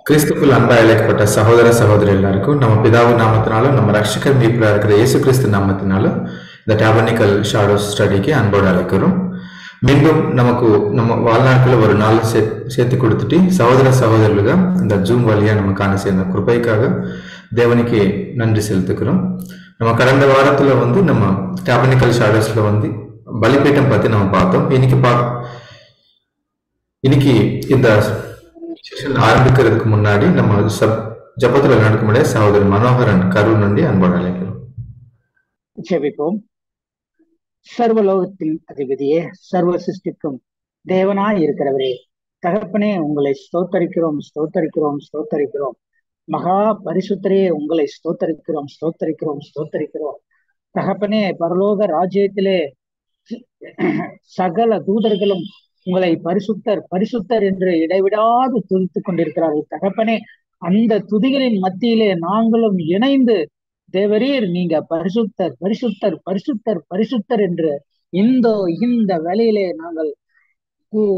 கிறிஸ்துக்குள் அன்பா அழைக்கப்பட்ட சகோதர சகோதரி எல்லாருக்கும் நம்ம பிதாவு நாமத்தினாலும் நம்ம ரட்சகர் மீட்பரா இருக்கிற இயேசு கிறிஸ்து நாமத்தினாலும் இந்த டாபர்னிக்கல் ஷாடோஸ் ஸ்டடிக்கு அன்போடு அழைக்கிறோம். மீண்டும் நம்ம வாழ்நாட்களில் ஒரு நாள் சேர்த்து கொடுத்துட்டு சகோதர சகோதரிகளுக்கு இந்த ஜூம் வழியா நம்ம காண சேர்ந்த கிருபைக்காக தேவனுக்கு நன்றி செலுத்துக்கிறோம். நம்ம கடந்த வாரத்துல நம்ம டாபர்னிக்கல் ஷாடோஸ்ல பலிபீட்டம் பத்தி நம்ம பார்த்தோம். இன்னைக்கு இந்த செஷன் ஆரம்பிக்கிறதுக்கு முன்னாடி நம்ம ஜபத்துல நடக்க முடியாத சகோதரர் மனோகரன் கருள் நன்றி அன்போடு அழைக்கிறோம். ஜெபிப்போம். சர்வலோகத்தின் அதிபதியே, சர்வ சிருஷ்டிக்கும் தேவனாய் இருக்கிறவரே, தகப்பனே உங்களை ஸ்தோத்தரிக்கிறோம் ஸ்தோத்தரிக்கிறோம் ஸ்தோத்தரிக்கிறோம். மகா பரிசுத்தரே உங்களை ஸ்தோத்தரிக்கிறோம் ஸ்தோத்தரிக்கிறோம் ஸ்தோத்தரிக்கிறோம். தகப்பனே, பரலோக ராஜ்யத்திலே சகல தூதர்களும் உங்களை பரிசுத்தர் பரிசுத்தர் என்று இடைவிடாது துதித்துக் கொண்டிருக்கிறார்கள். தகப்பனே, அந்த துதிகளின் மத்தியிலே நாங்களும் இணைந்து தேவரீர் நீங்க பரிசுத்தர் பரிசுத்தர் பரிசுத்தர் பரிசுத்தர் என்று இந்த வேளையிலே நாங்கள்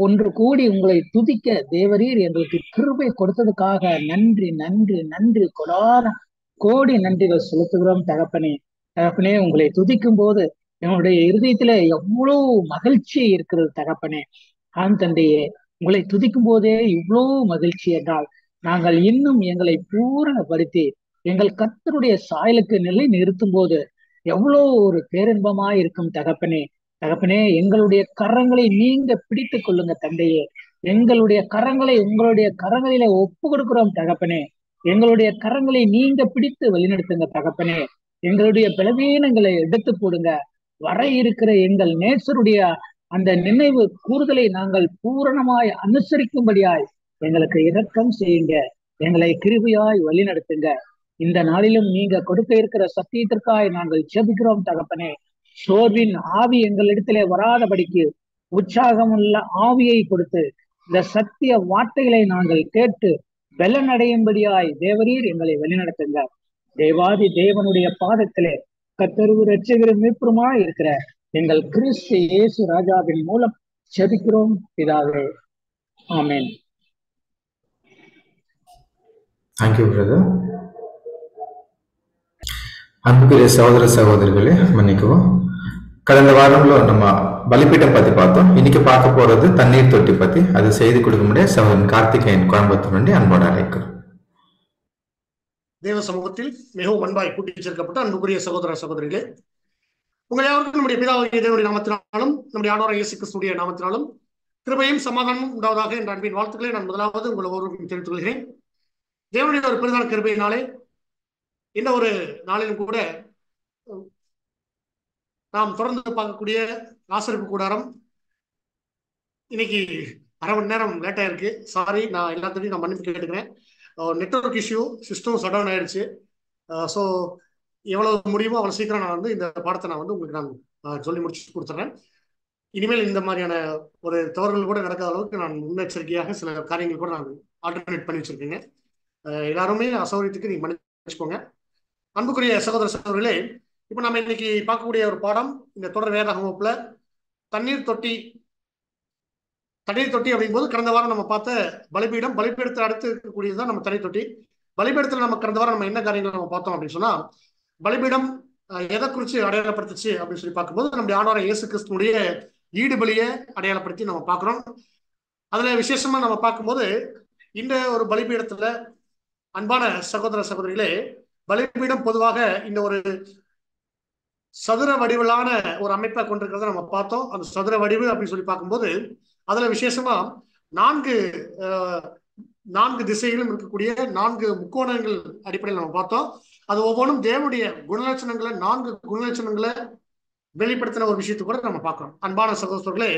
ஒன்று கூடி உங்களை துதிக்க தேவரீர் எங்களுக்கு கிருபை கொடுத்ததுக்காக நன்றி நன்றி நன்றி கொடான கோடி நன்றிகள் செலுத்துகிறோம். தகப்பனே தகப்பனே, உங்களை துதிக்கும் போது எங்களுடைய இருதயத்திலே எவ்வளவு மகிழ்ச்சி இருக்கிறது. தகப்பனே தந்தையே, உங்களை துதிக்கும் போதே இவ்வளவு மகிழ்ச்சி என்றால் நாங்கள் இன்னும் எங்களை பூரணப்படுத்தி எங்கள் கர்த்தருடைய சாயலுக்கு நிலை நிறுத்தும் போது எவ்வளவு ஒரு பேரின்பமாய் இருக்கும். தகப்பனே தகப்பனே, எங்களுடைய கரங்களை நீங்க பிடித்து கொள்ளுங்க தந்தையே. எங்களுடைய கரங்களை உங்களுடைய கரங்களிலே ஒப்பு கொடுக்கிறோம். தகப்பனே, எங்களுடைய கரங்களை நீங்க பிடித்து வழிநடத்துங்க. தகப்பனே, எங்களுடைய பலவீனங்களை எடுத்து போடுங்க. வர இருக்கிற எங்கள் நேசருடைய அந்த நினைவு கூறுதலை நாங்கள் பூரணமாய் அனுசரிக்கும்படியாய் எங்களுக்கு இரக்கம் செய்யுங்க. எங்களை கிருபையாய் வழிநடத்துங்க. இந்த நாளிலும் நீங்க கொடுக்க இருக்கிற சத்தியத்திற்காய் நாங்கள் ஜெபிக்கிறோம். தகப்பனே, சோர்வின் ஆவி எங்களிடத்திலே வராதபடிக்கு உற்சாகமுள்ள ஆவியை கொடுத்து இந்த சத்திய வார்த்தைகளை நாங்கள் கேட்டு பலனடையும்படியாய் தேவரீர் எங்களை வழிநடத்துங்க. தேவாதி தேவனுடைய பாதத்திலே கர்த்தரும் இரட்சகரும் மீட்பருமாய் இருக்கிற எங்கள் கிறிஸ்து இயேசு ராஜாவின் மூலம் ஜெபிக்கிறோம் பிதாவே, ஆமென். Thank you brother. அன்புக்குரிய சகோதர சகோதரிகளே, மன்னிக்கவும். கடந்த வாரம்ல நம்ம பலிபீட்டம் பத்தி பார்த்தோம். இன்னைக்கு பார்க்க போறது தண்ணீர் தொட்டி பத்தி. அது செய்து கொடுக்க முடியாது சகோதரன் கார்த்திகேயன் கோயம்புத்தூர் நன்றி அன்போடு அழைக்கிறோம். தேவ சமூகத்தில் மிகவும் அன்பாய் கூட்டி சேர்க்கப்பட்ட அன்புக்குரிய சகோதர சகோதரிகளே, உங்கள் யாருக்கும் நம்முடைய பிதாவாகிய தேவனுடைய நாமத்தினாலும் நம்முடைய ஆண்டவராகிய இயேசு கிறிஸ்துவின் நாமத்தினாலும் கிருபையும் சமாதானமும் உண்டாவதாக என்ற அன்பின் வாழ்த்துக்களை நான் முதலாவது உங்கள் ஒவ்வொருவருக்கும் தெரிவித்துக் கொள்கிறேன். தேவனுடைய ஒரு பெரிதான கிருபையினாலே இந்த ஒரு நாளிலும் கூட நாம் தொடர்ந்து பார்க்கக்கூடிய ஆசரிப்பு கூடாரம் இன்னைக்கு அரை மணி நேரம் லேட்டாக இருக்கு. சாரி, நான் எல்லாத்தையும் நான் மன்னிப்பு கேட்டுக்கிறேன். Network issue, system shut down ஆயிடுச்சு. ஸோ எவ்வளவு முடியுமோ அவ்வளோ சீக்கிரம் நான் இந்த பாடத்தை நான் உங்களுக்கு நான் சொல்லி முடிச்சு கொடுத்துட்றேன். இனிமேல் இந்த மாதிரியான ஒரு தவறுகள் கூட நடக்காத அளவுக்கு நான் முன்னெச்சரிக்கையாக சில காரியங்கள் கூட நான் ஆல்டர்னேட் பண்ணி வச்சிருக்கேங்க. எல்லாருமே அசௌகரியத்துக்கு நீங்க மன்னிச்சுக்கோங்க. அன்புக்குரிய சகோதர சகோதரிகளே, இப்போ நம்ம இன்னைக்கு பார்க்கக்கூடிய ஒரு பாடம் இந்த தொடர் வேதாகம வகுப்புல தண்ணீர் தொட்டி அப்படிங்கும்போது கடந்த வாரம் நம்ம பார்த்த பலிபீடத்தை அடுத்து இருக்கக்கூடியதுதான் நம்ம தண்ணீர் தொட்டி. பலிபீடத்துல நம்ம கடந்த வாரம் நம்ம என்ன காரியங்கள் நம்ம பார்த்தோம் அப்படின்னு சொன்னா, பலிபீடம் எதை குறிச்சு அடையாளப்படுத்துச்சு அப்படின்னு சொல்லி பார்க்கும்போது நம்முடைய ஆண்டவராகிய இயேசு கிறிஸ்துவுடைய ஈடுபலியை அடையாளப்படுத்தி நம்ம பார்க்கிறோம். அதுல விசேஷமா நம்ம பார்க்கும்போது இந்த ஒரு பலிபீடத்துல அன்பான சகோதர சகோதரிகளே, பலிபீடம் பொதுவாக இந்த ஒரு சதுர வடிவிலான ஒரு அமைப்பை கொண்டிருக்கிறத நம்ம பார்த்தோம். அந்த சதுர வடிவு அப்படின்னு சொல்லி பார்க்கும்போது அதுல விசேஷமா நான்கு திசைகளும் இருக்கக்கூடிய 4 முக்கோணங்கள் அடிப்படையில் நம்ம பார்த்தோம். அது ஒவ்வொன்றும் தேவனுடைய குணலட்சணங்களை 4 குணலட்சணங்களை வெளிப்படுத்தின ஒரு விஷயத்தை கூட நம்ம பார்க்கிறோம். அன்பான சகோதரர்களே,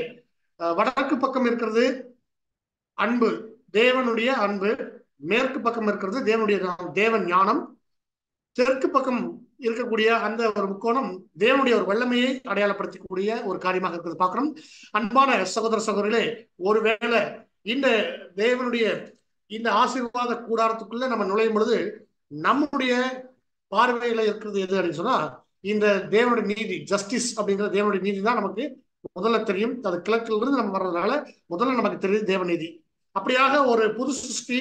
வடக்கு பக்கம் இருக்கிறது அன்பு, தேவனுடைய அன்பு. மேற்கு பக்கம் இருக்கிறது தேவன் ஞானம். தெற்கு பக்கம் இருக்கக்கூடிய அந்த ஒரு முக்கோணம் தேவனுடைய ஒரு வல்லமையை அடையாளப்படுத்தக்கூடிய ஒரு காரியமாக இருக்கிறது பார்க்கிறோம். அன்பான சகோதர சகோதரிகளே, ஒருவேளை இந்த தேவனுடைய இந்த ஆசீர்வாத கூடாரத்துக்குள்ள நம்ம நுழையும் பொழுது நம்முடைய பார்வையில இருக்கிறது எது அப்படின்னு சொன்னா, இந்த தேவனுடைய நீதி, ஜஸ்டிஸ் அப்படிங்கிற தேவனுடைய நீதி தான் நமக்கு முதல்ல தெரியும். அது கிழக்கில் இருந்து நம்ம வர்றதுனால முதல்ல நமக்கு தெரியுது தேவநீதி. அப்படியாக ஒரு புது சிருஷ்டி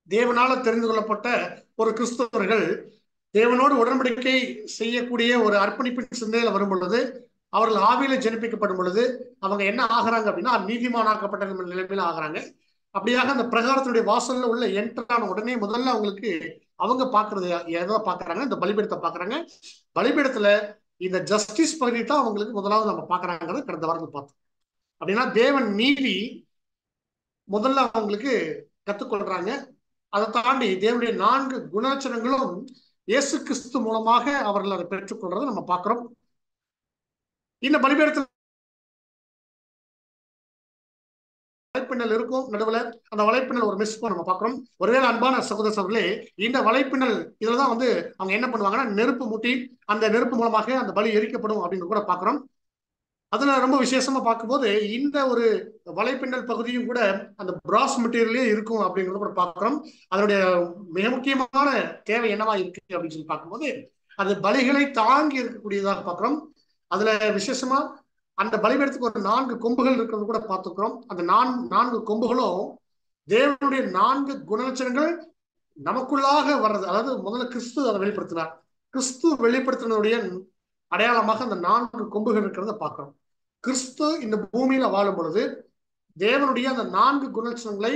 தேவனால தெரிந்து கொள்ளப்பட்ட ஒரு கிறிஸ்தவர்கள் தேவனோடு உடன்படிக்கை செய்யக்கூடிய ஒரு அர்ப்பணிப்பின் சிந்தனையில வரும் பொழுது, அவர்கள் ஆவியில ஜெனிப்பிக்கப்படும் பொழுது அவங்க என்ன ஆகுறாங்க அப்படின்னா நீதிமானாக்கப்பட்ட நிலைமையில ஆகுறாங்க. அப்படியாக அந்த பிரகாரத்தினுடைய வாசல்ல உள்ள என்ட்ரான உடனே முதல்ல அவங்களுக்கு அவங்க பாக்குறது எதை பாக்குறாங்க, இந்த பலிபீடத்தை பாக்குறாங்க. பலிபீடத்துல இந்த ஜஸ்டிஸ் பகுதி தான் அவங்களுக்கு முதலாவது நம்ம பாக்குறாங்கிறது கடந்த வாரத்தில் பார்த்தோம். அப்படின்னா தேவன் நீதி முதல்ல அவங்களுக்கு கத்துக்கொள்றாங்க. அதை தாண்டி தேவனுடைய 4 குணலட்சணங்களும் இயேசு கிறிஸ்து மூலமாக அவர்கள் அதை பெற்றுக்கொள்றதை நம்ம பார்க்கிறோம். இந்த பலிபீடத்தில் வலைப்பின்னல் இருக்கும் நடுவுல. அந்த வலைப்பின்னல் ஒரு மிஸ் நம்ம பார்க்கிறோம். ஒருவேளை அன்பான சகோதரர்களே, இந்த வலைப்பின்னல் இதுலதான் அவங்க என்ன பண்ணுவாங்கன்னா நெருப்பு மூட்டி அந்த நெருப்பு மூலமாக அந்த பலி எரிக்கப்படும் அப்படின்னு கூட பார்க்கிறோம். அதுல ரொம்ப விசேஷமா பார்க்கும்போது இந்த ஒரு வலைப்பின்னல் பகுதியும் கூட அந்த பிராஸ் மெட்டீரியலே இருக்கும் அப்படிங்கிறத கூட பார்க்கிறோம். அதனுடைய மிக முக்கியமான தேவை என்னவா இருக்கு அப்படின்னு சொல்லி பார்க்கும்போது அது பலிகளை தாங்கி இருக்கக்கூடியதாக பார்க்கிறோம். அதுல விசேஷமா அந்த பலிபீடத்துக்கு ஒரு 4 கொம்புகள் இருக்கிறது கூட பார்த்துக்கிறோம். அந்த 4 கொம்புகளும் தேவனுடைய 4 குணலட்சணங்கள் நமக்குள்ளாக வர்றது. அதாவது முதல்ல கிறிஸ்து அதை வெளிப்படுத்தினார். கிறிஸ்து வெளிப்படுத்தினுடைய அடையாளமாக அந்த 4 கொம்புகள் இருக்கிறத பார்க்கிறோம். கிறிஸ்து இந்த பூமியில வாழும் பொழுது தேவனுடைய அந்த 4 குணலட்சணங்களை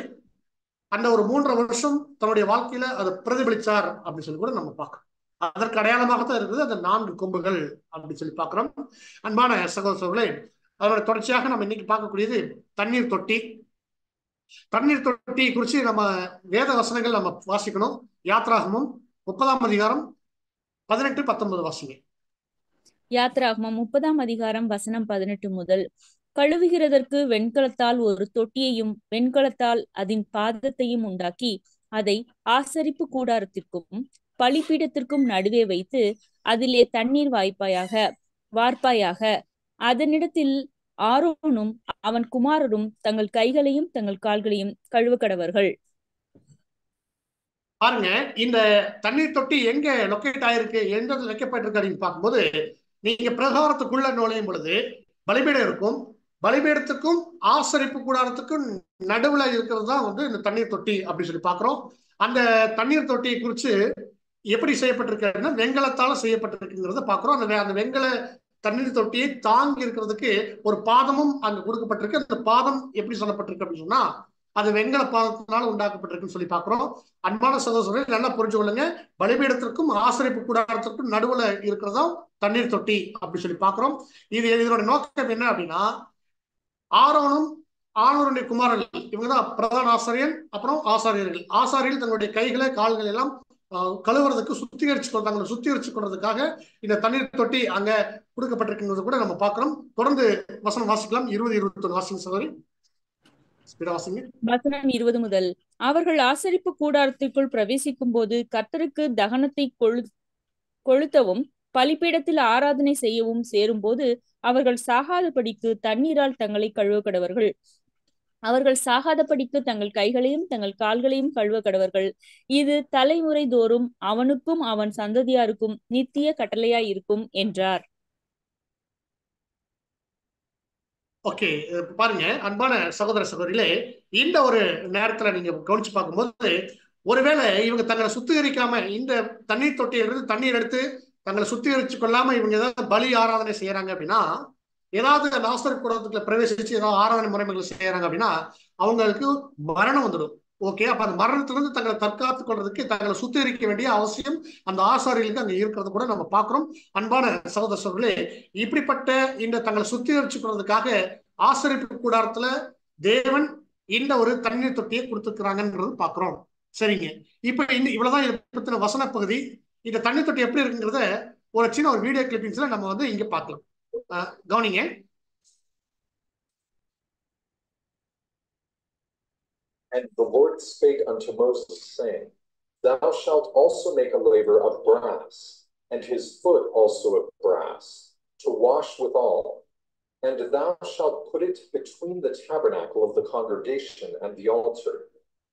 அந்த ஒரு 3.5 வருஷம் தன்னுடைய வாழ்க்கையில அதை பிரதிபலிச்சார் அப்படின்னு சொல்லி கூட நம்ம பார்க்கிறோம். அதற்கு அடையாளமாகத்தான் இருக்குது அந்த 4 கொம்புகள் அப்படின்னு சொல்லி பார்க்கிறோம். அன்பான சகோதரர்களே, அதோட தொடர்ச்சியாக நம்ம இன்னைக்கு பார்க்கக்கூடியது தண்ணீர் தொட்டி. தண்ணீர் தொட்டி குறித்து நம்ம வேத வசனங்கள் நம்ம வாசிக்கணும். யாத்ராகமம் 30ஆம் அதிகாரம் 18-19 வாசிங்க. யாத்ராகமம் 30ஆம் அதிகாரம் வசனம் 18 முதல். கழுவுகிறதற்கு வெண்கலத்தால் ஒரு தொட்டியையும் வெண்கலத்தால் அதன் பாதத்தையும் உண்டாக்கி அதை ஆசரிப்பு கூடாரத்திற்கும் பலிபீடத்திற்கும் நடுவே வைத்து அதிலே தண்ணீர் வார்ப்பாயாக. அதனிடத்தில் ஆரோனும் அவன் குமாரரும் தங்கள் கைகளையும் தங்கள் கால்களையும் கழுவ கடவர்கள். பாருங்க, இந்த தண்ணீர் தொட்டி எங்க லொக்கேட் ஆயிருக்கு, எந்த வைக்கப்பட்டிருக்கு அப்படின்னு பார்க்கும்போது நீங்க பிரகாரத்துக்குள்ள நுழையும் பொழுது பலிபீடம் இருக்கும். பலிபீடத்துக்கும் ஆசரிப்பு கூடாரத்துக்கும் நடுவுல இருக்கிறது தான் இந்த தண்ணீர் தொட்டி அப்படின்னு சொல்லி பாக்குறோம். அந்த தண்ணீர் தொட்டியை குறித்து எப்படி செய்யப்பட்டிருக்குன்னா வெண்கலத்தால செய்யப்பட்டிருக்குங்கிறத பாக்குறோம். அந்த வெண்கல தண்ணீர் தொட்டியை தாங்கி இருக்கிறதுக்கு ஒரு பாதமும் அங்க கொடுக்கப்பட்டிருக்கு. அந்த பாதம் எப்படி சொல்லப்பட்டிருக்கு அப்படின்னு சொன்னா அது வெண்கல பாதத்தினால உண்டாக்கப்பட்டிருக்குன்னு சொல்லி பாக்குறோம். அன்பான சகோதரர்கள் நல்லா புரிஞ்சு கொள்ளுங்க. பலிபீடத்திற்கும் ஆசரிப்பு கூடாரத்திற்கும் நடுவுல இருக்கிறதா தண்ணீர் தொட்டி அப்படி சொல்லி பாக்குறோம். இதோட நோக்கம் என்ன அப்படின்னா ஆரோனுடைய குமாரர்கள் இவங்கதான் பிரதான ஆசாரியன், அப்புறம் ஆசாரியர்கள் தங்களுடைய கைகளை கால்கள் எல்லாம் கழுவுறதுக்கு சுத்திகரிச்சு கொள்றதுக்காக இந்த தண்ணீர் தொட்டி அங்க கொடுக்கப்பட்டிருக்கிறது கூட நம்ம பார்க்கிறோம். தொடர்ந்து வசனம் வாசிக்கலாம். 20-21 வாசிங்க சகோதரி. வசனம் 20 முதல். அவர்கள் ஆசரிப்பு கூடாரத்திற்குள் பிரவேசிக்கும் போது கர்த்தருக்கு தகனத்தை கொளுத்தவும் பலிபீடத்தில் ஆராதனை செய்யவும் சேரும் போது அவர்கள் சாகாதபடிக்கு தண்ணீரால் தங்களை கழுவ கடவர்கள். அவர்கள் சாகாதபடிக்கு தங்கள் கைகளையும் தங்கள் கால்களையும் கழுவ கடவர்கள். இது தலைமுறை தோறும் அவனுக்கும் அவன் சந்ததியாருக்கும் நித்திய கட்டளையாய் இருக்கும் என்றார். ஓகே, பாருங்க அன்பான சகோதர சகோதரிகளே, இந்த ஒரு நேரத்துல நீங்க கவனிச்சு பார்க்கும்போது ஒருவேளை இவங்க தங்களை சுத்திகரிக்காம இந்த தண்ணீர் தொட்டியிலிருந்து தண்ணீர் எடுத்து தங்களை சுத்திகரிச்சு கொள்ளாம இவங்க ஏதாவது பலி ஆராதனை செய்யறாங்க அப்படின்னா, ஏதாவது ஆசரிப்பு கூடாரத்துக்குள்ள பிரவேசிச்சு ஏதாவது ஆராதனை முறைமைகளை செய்யறாங்க அப்படின்னா அவங்களுக்கு மரணம் வந்துடும். ஓகே, அப்ப அந்த மரணத்திலிருந்து தங்களை தற்காத்துக் கொள்றதுக்கு தங்களை சுத்திகரிக்க வேண்டிய அவசியம் அந்த ஆசாரிகளுக்கு அங்க இருக்கிறது கூட நம்ம பார்க்கிறோம். அன்பான சகோதரர்களே, இப்படிப்பட்ட இந்த தங்களை சுத்திகரிச்சு கொள்றதுக்காக ஆசரிப்பு கூடாரத்துல தேவன் இந்த ஒரு தண்ணீர் தொட்டியை கொடுத்துருக்கிறாங்கன்றது பார்க்கிறோம். சரிங்க, இப்ப இவ்வளவுதான் இதை பத்தின வசன பகுதி. இந்த தண்ணீர் தொட்டி எப்படி இருக்குங்கிறத ஒரு சின்ன ஒரு வீடியோ கிளிப்பிங்ஸ்ல நம்ம இங்க பார்க்கலாம். கவனிங்க. And the Lord spake unto Moses, saying, Thou shalt also make a laver of brass, and his foot also of brass, to wash withal. And thou shalt put it between the tabernacle of the congregation and the altar,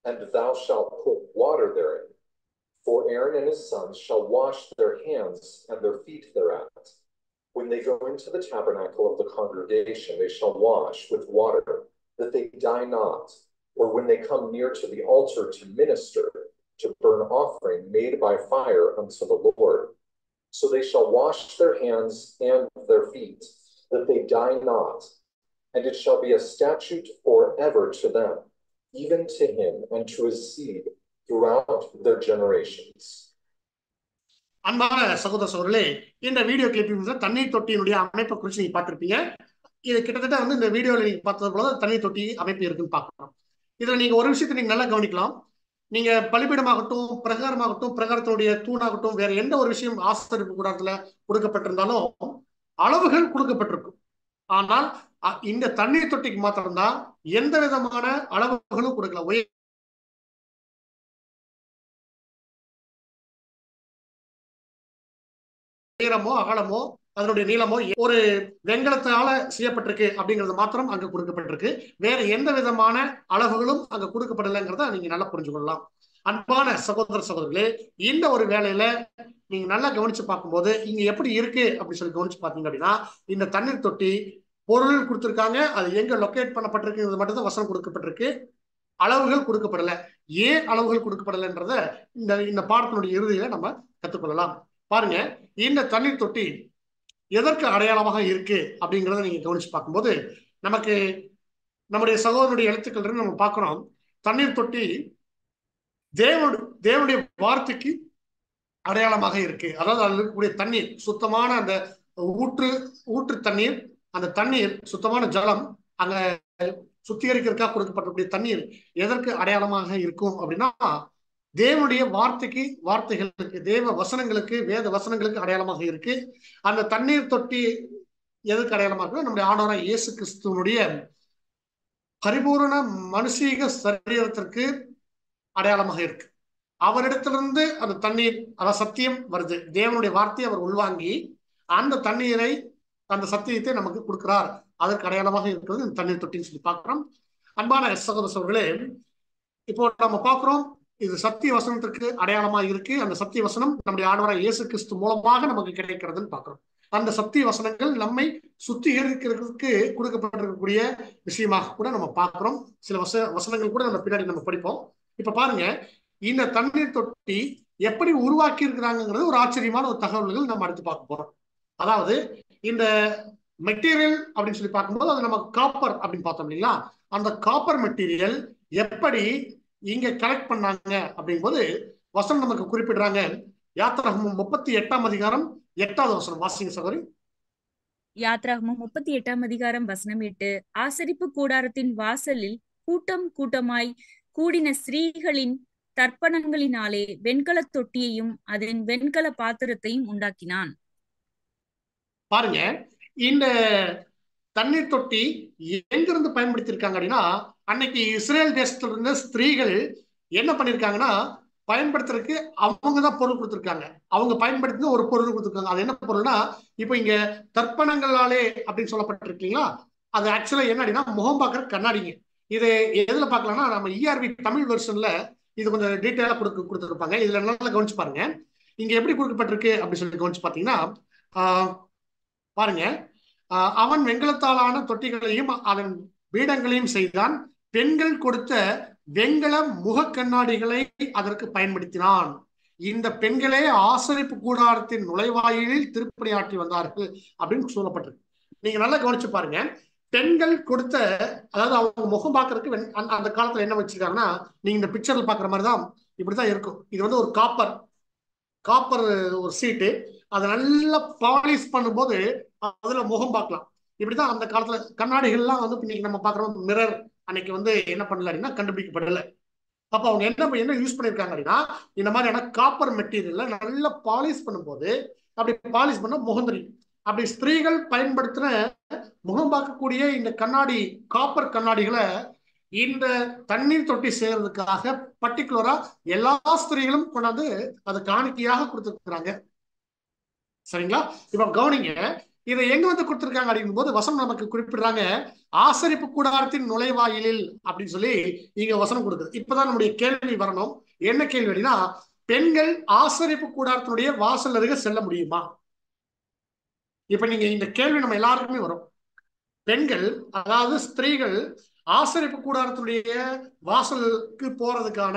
and thou shalt put water therein. For Aaron and his sons shall wash their hands and their feet thereat. When they go into the tabernacle of the congregation, they shall wash with water, that they die not. Or when they come near to the altar to minister, to burn offering made by fire unto the Lord. So they shall wash their hands and their feet, that they die not. And it shall be a statute forever to them, even to him and to his seed throughout their generations. அன்பான சகோதர சகோதரர்களே, இந்த video clipping தண்ணீர் தொட்டியினுடைய அமைப்பை குறித்து நீங்க பார்த்திருப்பீங்க. இது கிட்டத்தட்ட இந்த வீடியோல நீங்க பார்த்தது போல தண்ணீர் தொட்டி அமைப்பு இருக்குன்னு பார்க்கலாம். இதுல நீங்க ஒரு விஷயத்தை நீங்க நல்லா கவனிக்கலாம். நீங்க பலிபீடமாகட்டும், பிரகாரத்தினுடைய தூணாகட்டும், வேற எந்த ஒரு விஷயம் ஆசரிப்பு கூடாரத்துல கொடுக்கப்பட்டிருந்தாலும் அளவுகள் கொடுக்கப்பட்டிருக்கும். ஆனால் இந்த தண்ணீர் தொட்டிக்கு மாத்திரம்தான் எந்த விதமான அளவுகளும் கொடுக்கல. உயரமோ அகலமோ அதனுடைய நீளமோ ஒரு வெண்கலத்தால செய்யப்பட்டிருக்கு அப்படிங்கிறது மாத்திரம் அங்க கொடுக்கப்பட்டிருக்கு. வேற எந்த விதமான அளவுகளும் அங்க கொடுக்கப்படலைங்கிறத நீங்க நல்லா புரிஞ்சு கொள்ளலாம். அன்பான சகோதர சகோதரர்களே, இந்த ஒரு வேலையில நீங்க நல்லா கவனிச்சு பார்க்கும்போது இங்க எப்படி இருக்கு அப்படின்னு சொல்லி கவனிச்சு பார்த்தீங்க அப்படின்னா, இந்த தண்ணீர் தொட்டி பொருள் கொடுத்திருக்காங்க. அது எங்க லொக்கேட் பண்ணப்பட்டிருக்கு மட்டும் தான் வசனம் கொடுக்கப்பட்டிருக்கு. அளவுகள் கொடுக்கப்படல. ஏன் அளவுகள் கொடுக்கப்படலைன்றத இந்த பாடத்தினுடைய இறுதியில நம்ம கற்றுக்கொள்ளலாம். பாருங்க, இந்த தண்ணீர் தொட்டி எதற்கு அடையாளமாக இருக்கு அப்படிங்கிறத நீங்க கவனிச்சு பார்க்கும்போது நமக்கு நம்முடைய சகோதரனுடைய எழுத்துக்கள் இருந்து நம்ம பார்க்கிறோம். தண்ணீர் தொட்டி தேவனுடைய வார்த்தைக்கு அடையாளமாக இருக்கு. அதாவது அதில் இருக்கக்கூடிய தண்ணீர் சுத்தமான அந்த ஊற்று தண்ணீர், அந்த தண்ணீர் சுத்தமான ஜலம் அங்க சுத்திகரிக்கிறதுக்காக கொடுக்கப்பட்டிருக்கூடிய தண்ணீர் எதற்கு அடையாளமாக இருக்கும் அப்படின்னா, தேவனுடைய வார்த்தைகளுக்கு தேவ வசனங்களுக்கு வேத வசனங்களுக்கு அடையாளமாக இருக்கு. அந்த தண்ணீர் தொட்டி எதற்கு அடையாளமாக இருக்கு? நம்முடைய ஆண்டவராகிய இயேசு கிறிஸ்துவனுடைய பரிபூரண மனுஷீக சரீரத்திற்கு அடையாளமாக இருக்கு. அவரிடத்திலிருந்து அந்த தண்ணீர், அதாவது சத்தியம் வருது. தேவனுடைய வார்த்தையை அவர் உள்வாங்கி அந்த தண்ணீரை, அந்த சத்தியத்தை நமக்கு கொடுக்கிறார். அதற்கு அடையாளமாக இருக்கிறது இந்த தண்ணீர் தொட்டின்னு சொல்லி பார்க்கிறோம். அன்பான சகோதர சகோதரர்களே, இப்போ நம்ம பார்க்கிறோம் இது சத்திய வசனத்திற்கு அடையாளமா இருக்கு. அந்த சத்திய வசனம் நம்முடைய ஆண்டவராகிய இயேசு கிறிஸ்து மூலமாக நமக்கு கிடைக்கிறதுன்னு பார்க்கிறோம். அந்த சத்திய வசனங்கள் நம்மை சுத்திகரிக்கிறதுக்கு கொடுக்கப்பட்டிருக்கக்கூடிய விஷயமாக கூட நம்ம பார்க்கிறோம். சில வசனங்கள் கூட நம்ம பின்னாடி நம்ம படிப்போம். இப்ப பாருங்க, இந்த தண்ணீர் தொட்டி எப்படி உருவாக்கி இருக்கிறாங்கிறது ஒரு ஆச்சரியமான ஒரு தகவல்கள் நம்ம அடுத்து பார்க்க போறோம். அதாவது இந்த மெட்டீரியல் அப்படின்னு சொல்லி பார்க்கும்போது அது நம்ம காப்பர் அப்படின்னு பார்த்தோம் இல்லைங்களா? அந்த காப்பர் மெட்டீரியல் எப்படி இங்க கலெக்ட் பண்ணாங்க அப்படிங்கும்போது வசனம் நமக்கு குறிப்பிடுறாங்க. யாத்திராகமம் 38ஆம் அதிகாரம் 8வது வசனம் வாசிங்க சகோதரி. யாத்திராகமம் 38ஆம் அதிகாரம் வசனம் 8. ஆசரிப்பு கூடாரத்தின் வாசலில் கூட்டம் கூட்டமாய் கூடின ஸ்திரீகளின் தர்ப்பணங்களினாலே வெண்கல தொட்டியையும் அதன் வெண்கல பாத்திரத்தையும் உண்டாக்கினான். பாருங்க, இந்த தண்ணீர் தொட்டி எங்கிருந்து பயன்படுத்தியிருக்காங்க அப்படின்னா, அன்னைக்கு இஸ்ரேல் தேசத்துல இருந்த ஸ்திரீகள் என்ன பண்ணிருக்காங்கன்னா, பயன்படுத்துறதுக்கு அவங்க தான் பொருள் கொடுத்துருக்காங்க. அவங்க பயன்படுத்தி ஒரு பொருள் கொடுத்துருக்காங்க. அது என்ன பொருள்னா, இப்போ இங்க தர்ப்பணங்களாலே அப்படின்னு சொல்லப்பட்டிருக்கீங்களா, அது ஆக்சுவலா என்ன அப்படின்னா முகம் பார்க்குற கண்ணாடிங்க. இது எதுல பார்க்கலாம்னா, நம்ம ERV தமிழ் வெர்ஷன்ல இது கொஞ்சம் டீட்டெயிலா கொடுத்துருப்பாங்க. இதுல நல்லா கவனிச்சு பாருங்க. இங்க எப்படி கொடுக்கப்பட்டிருக்கு அப்படின்னு சொல்லி கவனிச்சு பாத்தீங்கன்னா, பாருங்க, அவன் வெண்கலத்தாலான தொட்டிகளையும் அதன் பீடங்களையும் செய்தான். பெண்கள் கொடுத்த வெண்கல முக கண்ணாடிகளை அதற்கு பயன்படுத்தினான். இந்த பெண்களே ஆசரிப்பு கூடாரத்தின் நுழைவாயிலில் திருப்பணியாற்றி வந்தார்கள் அப்படின்னு சொல்லப்பட்டிருக்கு. நீங்க நல்லா கவனிச்சு பாருங்க. பெண்கள் கொடுத்த, அதாவது அவங்க முகம் பார்க்கறதுக்கு அந்த காலத்துல என்ன வச்சிருக்காங்கன்னா, நீங்க இந்த பிக்சர்ல பாக்குற மாதிரிதான் இப்படிதான் இருக்கும். இது ஒரு காப்பர் ஒரு சீட்டு. அதை நல்லா பாலிஷ் பண்ணும்போது அதுல முகம் பார்க்கலாம். இப்படிதான் அந்த காலத்துல கண்ணாடிகள்லாம் இன்னைக்கு நம்ம பாக்குறோம் மிரர். அன்னைக்கு என்ன பண்ணல அப்படின்னா கண்டுபிடிக்கப்படல. அப்ப அவங்க என்ன யூஸ் பண்ணிருக்காங்க அப்படின்னா, இந்த மாதிரியான காப்பர் மெட்டீரியல்ல நல்லா பாலிஷ் பண்ணும்போது அப்படி பாலிஷ் பண்ண முகம் தெரியும். அப்படி ஸ்திரீகள் பயன்படுத்தின முகம் பார்க்கக்கூடிய இந்த கண்ணாடி, காப்பர் கண்ணாடிகளை இந்த தண்ணீர் தொட்டி செய்யறதுக்காக பர்டிகுலரா எல்லா ஸ்திரீகளும் கொண்டாந்து அதை காணிக்கையாக கொடுத்துருக்காங்க. சரிங்களா? இப்ப கவனிங்க, இதை எங்க கொடுத்திருக்காங்க அப்படிங்கும் போது வசனம் நமக்கு குறிப்பிடுறாங்க. ஆசரிப்பு கூடாரத்தின் நுழைவாயிலில் அப்படின்னு சொல்லி இங்க வசனம் கொடுக்குது. இப்பதான் நம்முடைய கேள்வி வரணும். என்ன கேள்வி அப்படின்னா, பெண்கள் ஆசரிப்பு கூடாரத்தினுடைய வாசல் அருகே செல்ல முடியுமா? இப்ப நீங்க இந்த கேள்வி நம்ம எல்லாருக்குமே வரும். பெண்கள், அதாவது ஸ்திரீகள் ஆசரிப்பு கூடாரத்துடைய வாசலுக்கு போறதுக்கான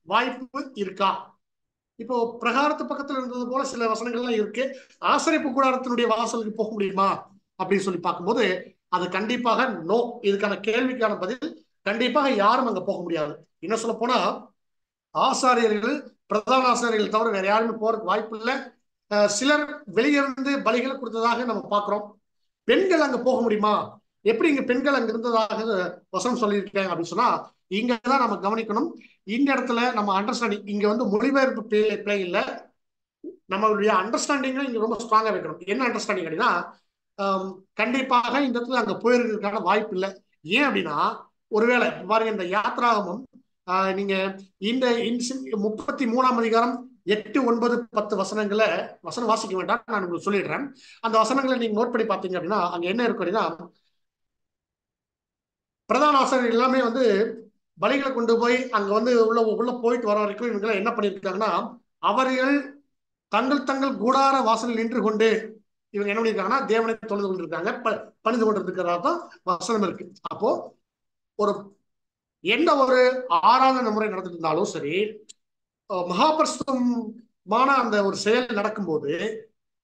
வாய்ப்பு இருக்கா? இப்போ பிரகாரத்து பக்கத்துல இருந்தது போல சில வசனங்கள்லாம் இருக்கு. ஆசரிப்பு கூடாரத்தினுடைய வாசலுக்கு போக முடியுமா அப்படின்னு சொல்லி பார்க்கும்போது அது கண்டிப்பாக நோ. இதுக்கான கேள்விக்கான பதில் கண்டிப்பாக யாரும் அங்க போக முடியாது. என்ன சொல்ல போனா ஆசாரியர்கள், பிரதான ஆசாரியர்கள் தவிர வேற யாருமே போறதுக்கு வாய்ப்பு இல்லை. சிலர் வெளியிருந்து பலிகளை கொடுத்ததாக நம்ம பார்க்கிறோம். பெண்கள் அங்க போக முடியுமா? எப்படி இங்க பெண்கள் அங்க இருந்ததாக வசனம் சொல்லியிருக்காங்க அப்படின்னு சொன்னா இங்கதான் நம்ம கவனிக்கணும். இந்த இடத்துல நம்ம அண்டர்ஸ்டாண்டிங் இங்க வந்து மொழிபெயர்ப்பு பிழை இல்லை, நம்மளுடைய அண்டர்ஸ்டாண்டிங் இங்க ரொம்ப ஸ்ட்ராங்கா வைக்கணும். என்ன அண்டர்ஸ்டாண்டிங் அப்படின்னா கண்டிப்பாக இந்த இடத்துல அங்க போயிருக்கிறதுக்கான வாய்ப்பு இல்லை. ஏன் அப்படின்னா ஒருவேளை பாருங்க இந்த யாத்ராகமம் நீங்க இந்த 33ஆம் அதிகாரம் 8, 9, 10 வசனங்களை வசனம் வாசிக்க வேண்டாம், நான் உங்களுக்கு சொல்லிடுறேன். அந்த வசனங்களை நீங்க நோட் பண்ணி பார்த்தீங்க அப்படின்னா அங்க என்ன இருக்கும் அப்படின்னா பிரதான ஆசிரியர் எல்லாமே வந்து பலிகளை கொண்டு போய் அங்க வந்து உள்ள போயிட்டு வர வரைக்கும் இவங்க என்ன பண்ணிருக்காங்கன்னா அவர்கள் தங்கள் கூடார வாசலில் நின்று கொண்டு இவங்க என்ன பண்ணிருக்காங்கன்னா தேவனை தொழுது கொண்டிருக்காங்க, பணிந்து கொண்டிருக்கிறதா தான் வசனம் இருக்கு. அப்போ ஒரு எந்த ஒரு ஆராதனை முறை நடந்துட்டு இருந்தாலும் சரி, மகாபரிசுத்தமான அந்த ஒரு செயல் நடக்கும்போது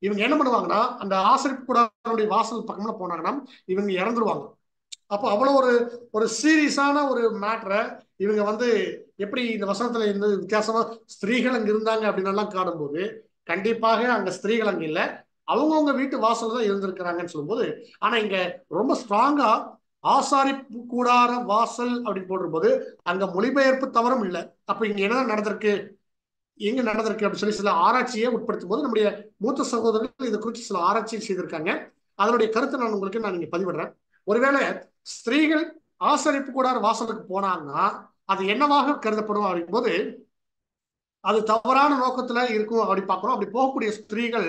இவங்க என்ன பண்ணுவாங்கன்னா அந்த ஆசரிப்பு கூடாரனுடைய வாசல் பக்கம்ல போனாங்கன்னா இவங்க இறந்துருவாங்க. அப்போ அவ்வளவு ஒரு சீரியஸான ஒரு மேட்டரை இவங்க வந்து எப்படி இந்த வசனத்துல இருந்து வித்தியாசமா ஸ்திரீகள் அங்க இருந்தாங்க அப்படின்னு எல்லாம் காணும்போது கண்டிப்பாக அங்க ஸ்திரீகள் அங்க இல்லை, அவங்கவுங்க வீட்டு வாசல் தான் இருந்திருக்கிறாங்கன்னு சொல்லும்போது. ஆனா இங்க ரொம்ப ஸ்ட்ராங்கா ஆசாரிப்பு கூடார வாசல் அப்படின்னு போடும்போது அங்க மொழிபெயர்ப்பு தவறும் இல்லை. அப்ப இங்க என்னதான் நடந்திருக்கு, எங்க நடந்திருக்கு அப்படின்னு சொல்லி சில ஆராய்ச்சியை உட்படுத்தும் போது நம்முடைய மூத்த சகோதரர்கள் இதை குறித்து சில ஆராய்ச்சி செய்திருக்காங்க. அதனுடைய கருத்தை நான் உங்களுக்கு இங்க பதிவிடுறேன். ஒருவேளை ஸ்திரீகள் ஆசரிப்பு கூடார வாசலுக்கு போனாங்கன்னா அது என்னவாக கருதப்படும் அப்படிங்கும் போது அது தவறான நோக்கத்துல இருக்கும் அப்படி பார்க்கிறோம். அப்படி போகக்கூடிய ஸ்திரீகள்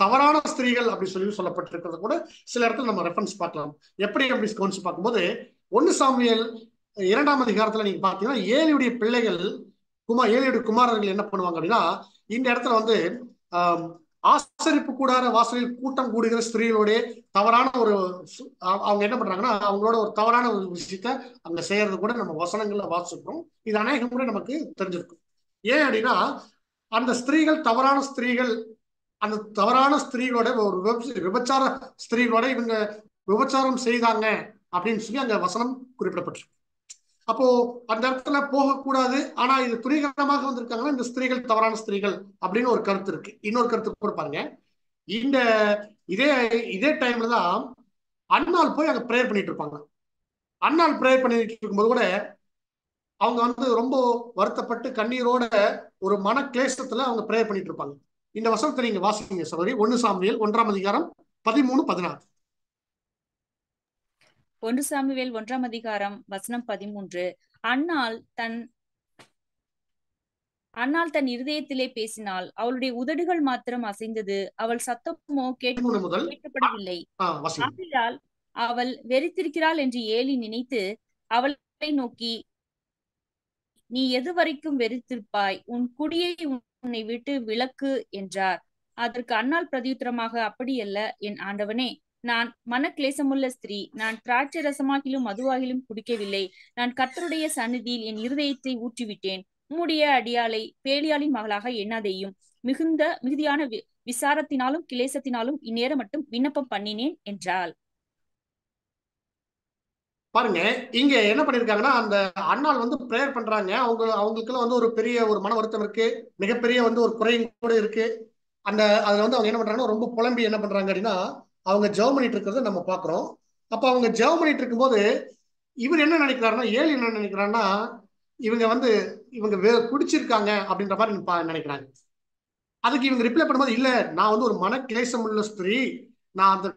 தவறான ஸ்திரீகள் அப்படி சொல்லி சொல்லப்பட்டிருக்கிறத கூட சில இடத்துல நம்ம ரெஃபரன்ஸ் பார்க்கலாம். எப்படி அப்படி கவனிச்சு பார்க்கும்போது 1 சாமுவேல் 2ஆம் அதிகாரத்துல நீங்க பாத்தீங்கன்னா ஏலியுடைய பிள்ளைகள் ஏலியுடைய குமாரர்கள் என்ன பண்ணுவாங்க அப்படின்னா இந்த இடத்துல வந்து ஆசரிப்பு கூடார வாசலில் கூட்டம் கூடுகிற ஸ்திரீகளோட தவறான ஒரு அவங்க என்ன பண்றாங்கன்னா அவங்களோட ஒரு தவறான ஒரு விஷயத்த அங்க செய்யறது கூட நம்ம வசனங்கள்ல வாசிக்கிறோம். இது அநேகம் கூட நமக்கு தெரிஞ்சிருக்கும். ஏன் அப்படின்னா அந்த ஸ்திரீகள் தவறான ஸ்திரீகள், அந்த தவறான ஸ்திரீகளோட ஒரு விபச்சார ஸ்திரீகளோட இவங்க விபச்சாரம் செய்தாங்க அப்படின்னு சொல்லி அங்க வசனம் குறிப்பிடப்பட்டிருக்கு. அப்போ அந்த இடத்துல போகக்கூடாது. ஆனா இது துணிகரமாக வந்திருக்காங்கன்னா இந்த ஸ்திரீகள் தவறான ஸ்திரீகள் அப்படின்னு ஒரு கருத்து இருக்கு. இன்னொரு கருத்து கூட பாருங்க, இந்த இதே டைம்ல தான் அன்னாள் போய் அங்க ப்ரேயர் பண்ணிட்டு இருப்பாங்க. அன்னாள் ப்ரேயர் பண்ணிட்டு இருக்கும்போது கூட அவங்க வந்து ரொம்ப வருத்தப்பட்டு கண்ணீரோட ஒரு மன கிளேசத்துல அவங்க ப்ரேயர் பண்ணிட்டு இருப்பாங்க. இந்த வசனத்தை நீங்க வாசிங்க சகோதரி. 1 சாமுவேல் 1ஆம் அதிகாரம் 13, 16. 1 சாமுவேல் 1ஆம் அதிகாரம் வசனம் 13. அன்னாள் தன் இருதயத்திலே பேசினாள், அவளுடைய உதடுகள் மாத்திரம் அசைந்தது, அவள் சத்தமோ கேட்கப்படவில்லை. ஆகையால் அவள் வெறித்திருக்கிறாள் என்று ஏலி நினைத்து அவளை நோக்கி, நீ எது வரைக்கும் வெறித்திருப்பாய், உன் குடியை உன்னை விட்டு விலக்கு என்றார். அதற்கு அன்னாள் பிரதியுத்தரமாக, அப்படியல்ல என் ஆண்டவனே, நான் மனக்லேசமுள்ள ஸ்திரீ, நான் திராட்சை ரசமாகிலும் மதுவாகிலும் குடிக்கவில்லை, நான் கர்த்தருடைய சந்நிதியில் என் இருதயத்தை ஊற்றிவிட்டேன், உம்முடைய அடியாளை பேலியாளின் மகளாக எண்ணாதேயும், மிகுதியான விசாரத்தினாலும் கிளேசத்தினாலும் இந்நேரம் மட்டும் விண்ணப்பம் பண்ணினேன் என்றாள். பாருங்க இங்க என்ன பண்ணிருக்காங்கன்னா அந்த அன்னாள் வந்து பிரேயர் பண்றாங்க. அவங்களுக்குள்ள வந்து ஒரு பெரிய ஒரு மன வருத்தம் இருக்கு, மிகப்பெரிய வந்து ஒரு குறையும் கூட இருக்கு. அதுல வந்து அவங்க என்ன பண்றாங்கன்னா ரொம்ப புலம்பி என்ன பண்றாங்க அப்படின்னா அவங்க ஜெபம் பண்ணிட்டு இருக்கிறத நம்ம பாக்குறோம். அப்ப அவங்க ஜெபம் பண்ணிட்டு இருக்கும்போது இவர் என்ன நினைக்கிறாருன்னா, ஏலி என்ன நினைக்கிறாருன்னா இவங்க குடிச்சிருக்காங்க அப்படின்ற மாதிரி நினைக்கிறாங்க. அதுக்கு இவங்க ரிப்ளை பண்ணும்போது, இல்ல நான் வந்து ஒரு மன கிளேசம் உள்ள ஸ்திரீ, நான் அந்த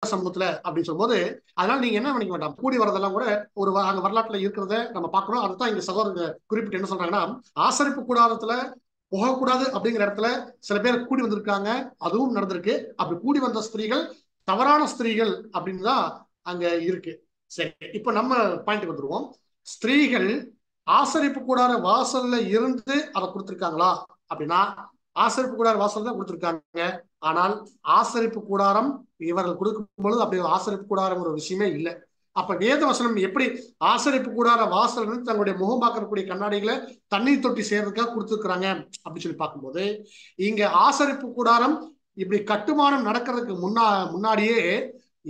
சமூகத்துல அப்படின்னு சொல்லும்போது அதனால நீங்க என்ன நினைக்க வேண்டாம், கூடி வரதெல்லாம் கூட ஒரு அங்க வரலாற்றுல இருக்கிறத நம்ம பார்க்கணும். அதுதான் இங்க சகோதரர் குறிப்பிட்டு என்ன சொல்றாங்கன்னா ஆசரிப்பு கூடாரத்துல போகக்கூடாது அப்படிங்கிற இடத்துல சில பேர் கூடி வந்திருக்காங்க, அதுவும் நடந்திருக்கு. அப்படி கூடி வந்த ஸ்திரீகள் தவறான ஸ்திரீகள் அப்படின்னு தான் அங்க இருக்கு. சரி, இப்ப நம்ம பாயிண்ட் வந்துருவோம். ஸ்திரீகள் ஆசரிப்பு கூடார வாசல்ல இருந்து அதை கொடுத்திருக்காங்களா அப்படின்னா ஆசரிப்பு கூடார வாசல் தான் கொடுத்துருக்காங்க. ஆனால் ஆசரிப்பு கூடாரம் இவர்கள் கொடுக்கும் பொழுது அப்படி ஆசரிப்பு கூடாரம் ஒரு விஷயமே இல்லை. அப்ப வேத வசனம் எப்படி ஆசரிப்பு கூடார வாசல் இருந்து தங்களுடைய முகம் பார்க்கக்கூடிய கண்ணாடிகளை தண்ணீர் தொட்டி செய்யறதுக்காக கொடுத்துருக்குறாங்க அப்படின்னு சொல்லி பார்க்கும்போது, இங்க ஆசரிப்பு கூடாரம் இப்படி கட்டுமானம் நடக்கிறதுக்கு முன்னாடியே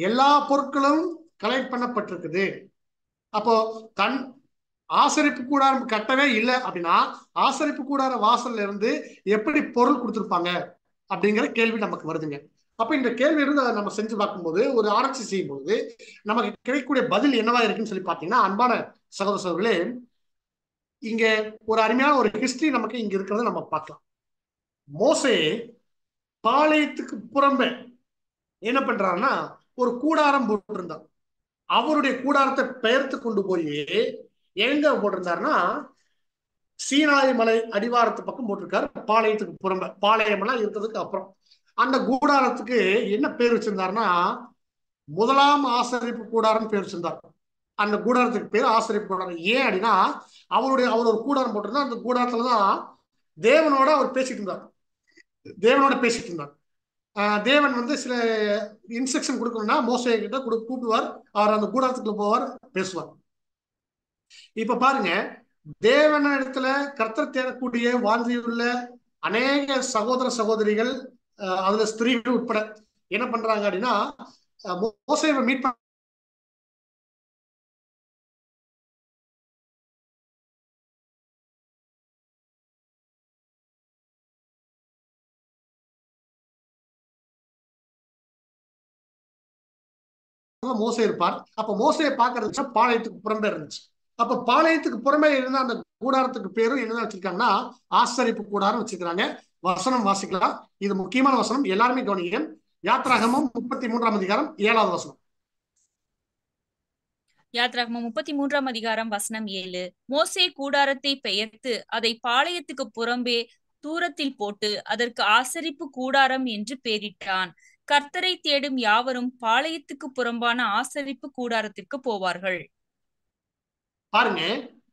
எல்லா பொருட்களும் கலெக்ட் பண்ணப்பட்டிருக்குது. அப்போ ஆசரிப்பு கூடாரம் கட்டவே இல்லை அப்படின்னா ஆசரிப்பு கூடார வாசல்ல இருந்து எப்படி பொருள் கொடுத்துருப்பாங்க அப்படிங்கிற கேள்வி நமக்கு வருதுங்க. அப்ப இந்த கேள்வி இருந்து அதை நம்ம செஞ்சு பார்க்கும்போது, ஒரு ஆராய்ச்சி செய்யும் போது நமக்கு கிடைக்கக்கூடிய பதில் என்னவா இருக்குன்னு சொல்லி பார்த்தீங்கன்னா, அன்பான சகோதர சகோதரர்களே, இங்க ஒரு அருமையான ஒரு ஹிஸ்டரி நமக்கு இங்க இருக்கிறத நம்ம பார்க்கலாம். மோசே பாளையத்துக்கு புறம்பே என்ன பண்றாருன்னா ஒரு கூடாரம் போட்டிருந்தார். அவருடைய கூடாரத்தை பெயர்த்து கொண்டு போய் எங்க போட்டிருந்தாருன்னா சீனாய் மலை அடிவாரத்து பக்கம் போட்டிருக்காரு. பாளையத்துக்கு புறம்ப, பாளையம் எல்லாம் இருக்கிறதுக்கு அப்புறம் அந்த கூடாரத்துக்கு என்ன பேர் வச்சிருந்தாருன்னா முதலாம் ஆசரிப்பு கூடாரம் பேர் வச்சிருந்தார். அந்த கூடாரத்துக்கு பேர் ஆசரிப்பு கூடாரம். ஏன் அப்படின்னா அவர் ஒரு கூடாரம் போட்டிருந்தா அந்த கூடாரத்துலதான் தேவனோட அவர் பேசிட்டு இருந்தார். தேவன் வந்து சில இன்ஸ்ட்ரக்ஷன் கொடுக்கணும்னா மோசே கிட்ட கூப்பிடுவார். அவர் அந்த கூடாரத்துக்குள்ள போவார், பேசுவார். இப்ப பாருங்க, தேவனிடத்துல கர்த்தர் தேடக்கூடிய வாழ்க்கையுள்ள அநேக சகோதர சகோதரிகள், அதுல ஸ்திரீகள் உட்பட என்ன பண்றாங்க அப்படின்னா மோசேவை மீட் பண்ண மோசே இருப்பார். அப்ப மோசையை பாக்குறது பாளையத்துக்கு புறம்பே இருந்துச்சு. அப்ப பாளையத்துக்கு புறம்பே இருந்த அந்த கூடாரத்துக்கு பேரும் என்னதான் வச்சிருக்காங்கன்னா ஆசரிப்பு கூடாரம் வச்சிருக்காங்க. வசனம் வாசிக்கலாம், இது முக்கியமான வசனம், எல்லாருமே கவனிங்க. யாத்ராகமம் 33ஆம் அதிகாரம் 7வது வசனம். யாத்ராகமம் 33ஆம் அதிகாரம் வசனம் 7. மோசே கூடாரத்தை பெயர்த்து அதை பாளையத்துக்கு புறம்பே தூரத்தில் போட்டு அதற்கு ஆசரிப்பு கூடாரம் என்று பெயரிட்டான். கர்த்தரை தேடும் யாவரும் பாளையத்துக்கு புறம்பான ஆசரிப்பு கூடாரத்திற்கு போவார்கள். பாருங்க,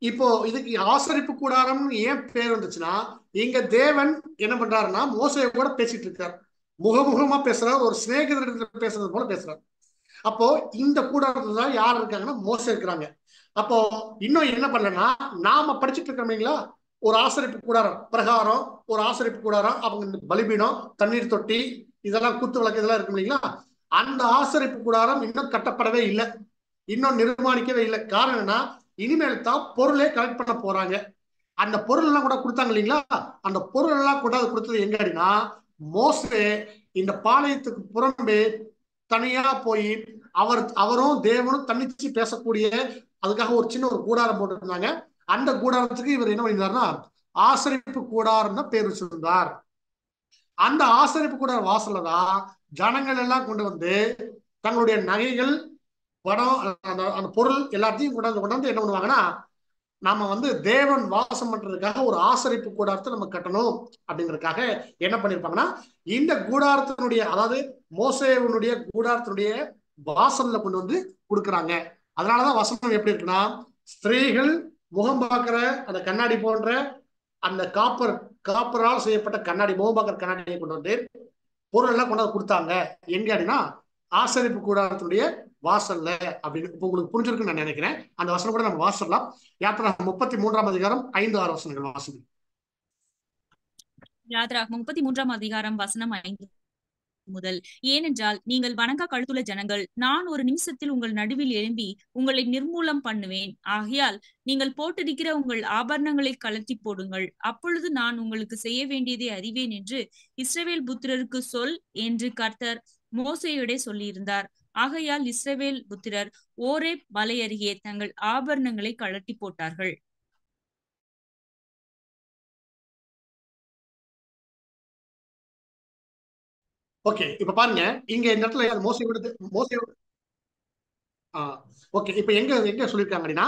இப்போ இதுக்கு ஆசரிப்பு கூடாரம் ஏன் பேர் வந்துச்சுன்னா, இங்க தேவன் என்ன பண்றாருன்னா மோசையை கூட பேசிட்டு இருக்காரு. முகமுகமா பேசுறாரு, ஒரு சிநேகிதரிடத்துல பேசுறது போல பேசுறாரு. அப்போ இந்த கூடாரத்துல தான் யார் இருக்காங்கன்னா மோசை இருக்கிறாங்க. அப்போ இன்னும் என்ன பண்ணலன்னா, நாம படிச்சுட்டு இருக்கிறோம்ங்களா, ஒரு ஆசரிப்பு கூடாரம் பிரகாரம், ஒரு ஆசரிப்பு கூடாரம், அவங்க பலிபீடம், தண்ணீர் தொட்டி, இதெல்லாம் குத்து விளக்கு இதெல்லாம் இருக்கும் இல்லைங்களா, அந்த ஆசரிப்பு கூடாரம் இன்னும் கட்டப்படவே இல்லை, இன்னும் நிர்மாணிக்கவே இல்லை. காரணம் என்ன, இனிமேல் தான் பொருளே கலெக்ட் பண்ண போறாங்க. அந்த பொருள் எல்லாம் கூட கொடுத்தாங்க இல்லைங்களா, அந்த பொருள் எல்லாம் கொண்டாந்து கொடுத்தது எங்க அப்படின்னா மோசே இந்த பாளையத்துக்கு புறம்பே தனியா போய் அவரும் தேவனும் தன்னிச்சு பேசக்கூடிய அதுக்காக ஒரு சின்ன ஒரு கூடாரம் போட்டுருந்தாங்க. அந்த கூடாரத்துக்கு இவர் என்ன பண்ணியிருந்தாருன்னா ஆசரிப்பு கூடாரம் தான் பேர் வச்சிருந்தார். அந்த ஆசரிப்பு கூடார வாசல்ல தான் ஜனங்கள் எல்லாம் கொண்டு வந்து தங்களுடைய நகைகள், படம், அந்த பொருள் எல்லாத்தையும் கொண்டாந்து என்ன பண்ணுவாங்கன்னா, நாம வந்து தேவன் வாசம் பண்றதுக்காக ஒரு ஆசரிப்பு கூடாரத்தை நம்ம கட்டணும் அப்படிங்கிறதுக்காக என்ன பண்ணிருப்பாங்கன்னா இந்த கூடாரத்தினுடைய, அதாவது மோசேவனுடைய கூடாரத்தினுடைய வாசல்ல கொண்டு வந்து கொடுக்குறாங்க. அதனாலதான் வசனம் எப்படி இருக்குன்னா, ஸ்திரீகள் முகம் பார்க்கிற அந்த கண்ணாடி போன்ற அந்த காப்பரால் செய்யப்பட்ட கண்ணாடி, முகம் பார்க்கிற கண்ணாடியை கொண்டு வந்து பொருள் எல்லாம் கொண்டாந்து கொடுத்தாங்க. எங்க அப்படின்னா ஆசரிப்பு கூடாரத்தினுடைய வாசல்ல அப்படின்னு. இப்ப உங்களுக்கு புரிஞ்சிருக்குன்னு நான் நினைக்கிறேன். அந்த வசனம் கூட நம்ம வாசிடலாம். யாத்ராகமம் 33ஆம் அதிகாரம் 5-6 வசனங்கள் வாசிங்க. யாத்ராகமம் 33ஆம் அதிகாரம் வசனம் 5 முதல். ஏனென்றால் நீங்கள் வணங்கா கழுத்துள்ள ஜனங்கள், நான் ஒரு நிமிஷத்தில் உங்கள் நடுவில் எழும்பி உங்களை நிர்மூலம் பண்ணுவேன். ஆகையால் நீங்கள் போட்டிருக்கிற உங்கள் ஆபரணங்களை கழற்றி போடுங்கள், அப்பொழுது நான் உங்களுக்கு செய்ய வேண்டியதை அறிவேன் என்று இஸ்ரவேல் புத்திரருக்கு சொல் என்று கர்த்தர் மோசேயோடே சொல்லியிருந்தார். ஆகையால் இஸ்ரவேல் புத்திரர் ஓரேப் மலை அருகே தங்கள் ஆபரணங்களை கழட்டி போட்டார்கள். ஓகே, இப்ப பாருங்க, இங்க இந்த இடத்துல மோசையோட ஓகே, இப்ப எங்க சொல்லியிருக்காங்க அப்படின்னா,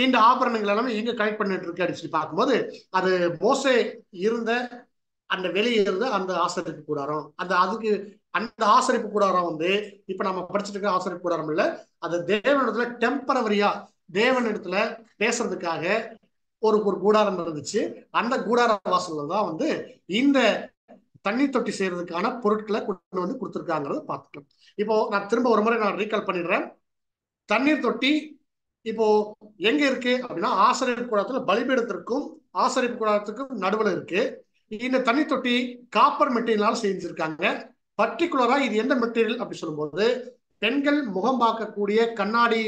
இந்த ஆபரணங்கள் எல்லாமே எங்க கலெக்ட் பண்ணிட்டு இருக்கு அப்படின்னு சொல்லி பார்க்கும்போது, அது மோசே இருந்த அந்த வெளியே இருந்த அந்த ஆசரிப்பு கூடாரம், அந்த ஆசரிப்பு கூடாரம் வந்து இப்ப நம்ம படிச்சுட்டு இருக்க ஆசரிப்பு கூடாரம் இல்ல, அது தேவனிடத்துல டெம்பரவரியா தேவனிடத்துல பேசுறதுக்காக ஒரு கூடாரம் இருந்துச்சு. அந்த கூடார வாசல்ல தான் வந்து இந்த தண்ணீர் தொட்டி செய்யறதுக்கான பொருட்களை கொண்டு வந்து கொடுத்துருக்காங்கிறத பார்த்துக்கலாம். இப்போ நான் திரும்ப ஒரு முறை நான் ரீகால் பண்ணிடுறேன். தண்ணீர் தொட்டி இப்போ எங்க இருக்கு அப்படின்னா ஆசரிப்பு கூடாரத்துல பலிபீடத்திற்கும் ஆசரிப்பு கூடாரத்துக்கும் நடுவில் இருக்கு. இந்த தண்ணீர் தொட்டி காப்பர் மெட்டீரியலால செஞ்சிருக்காங்க. பர்டிகுலரா இது எந்த மெட்டீரியல் அப்படி சொல்லும்போது பெண்கள் முகம் பார்க்கக்கூடிய கண்ணாடி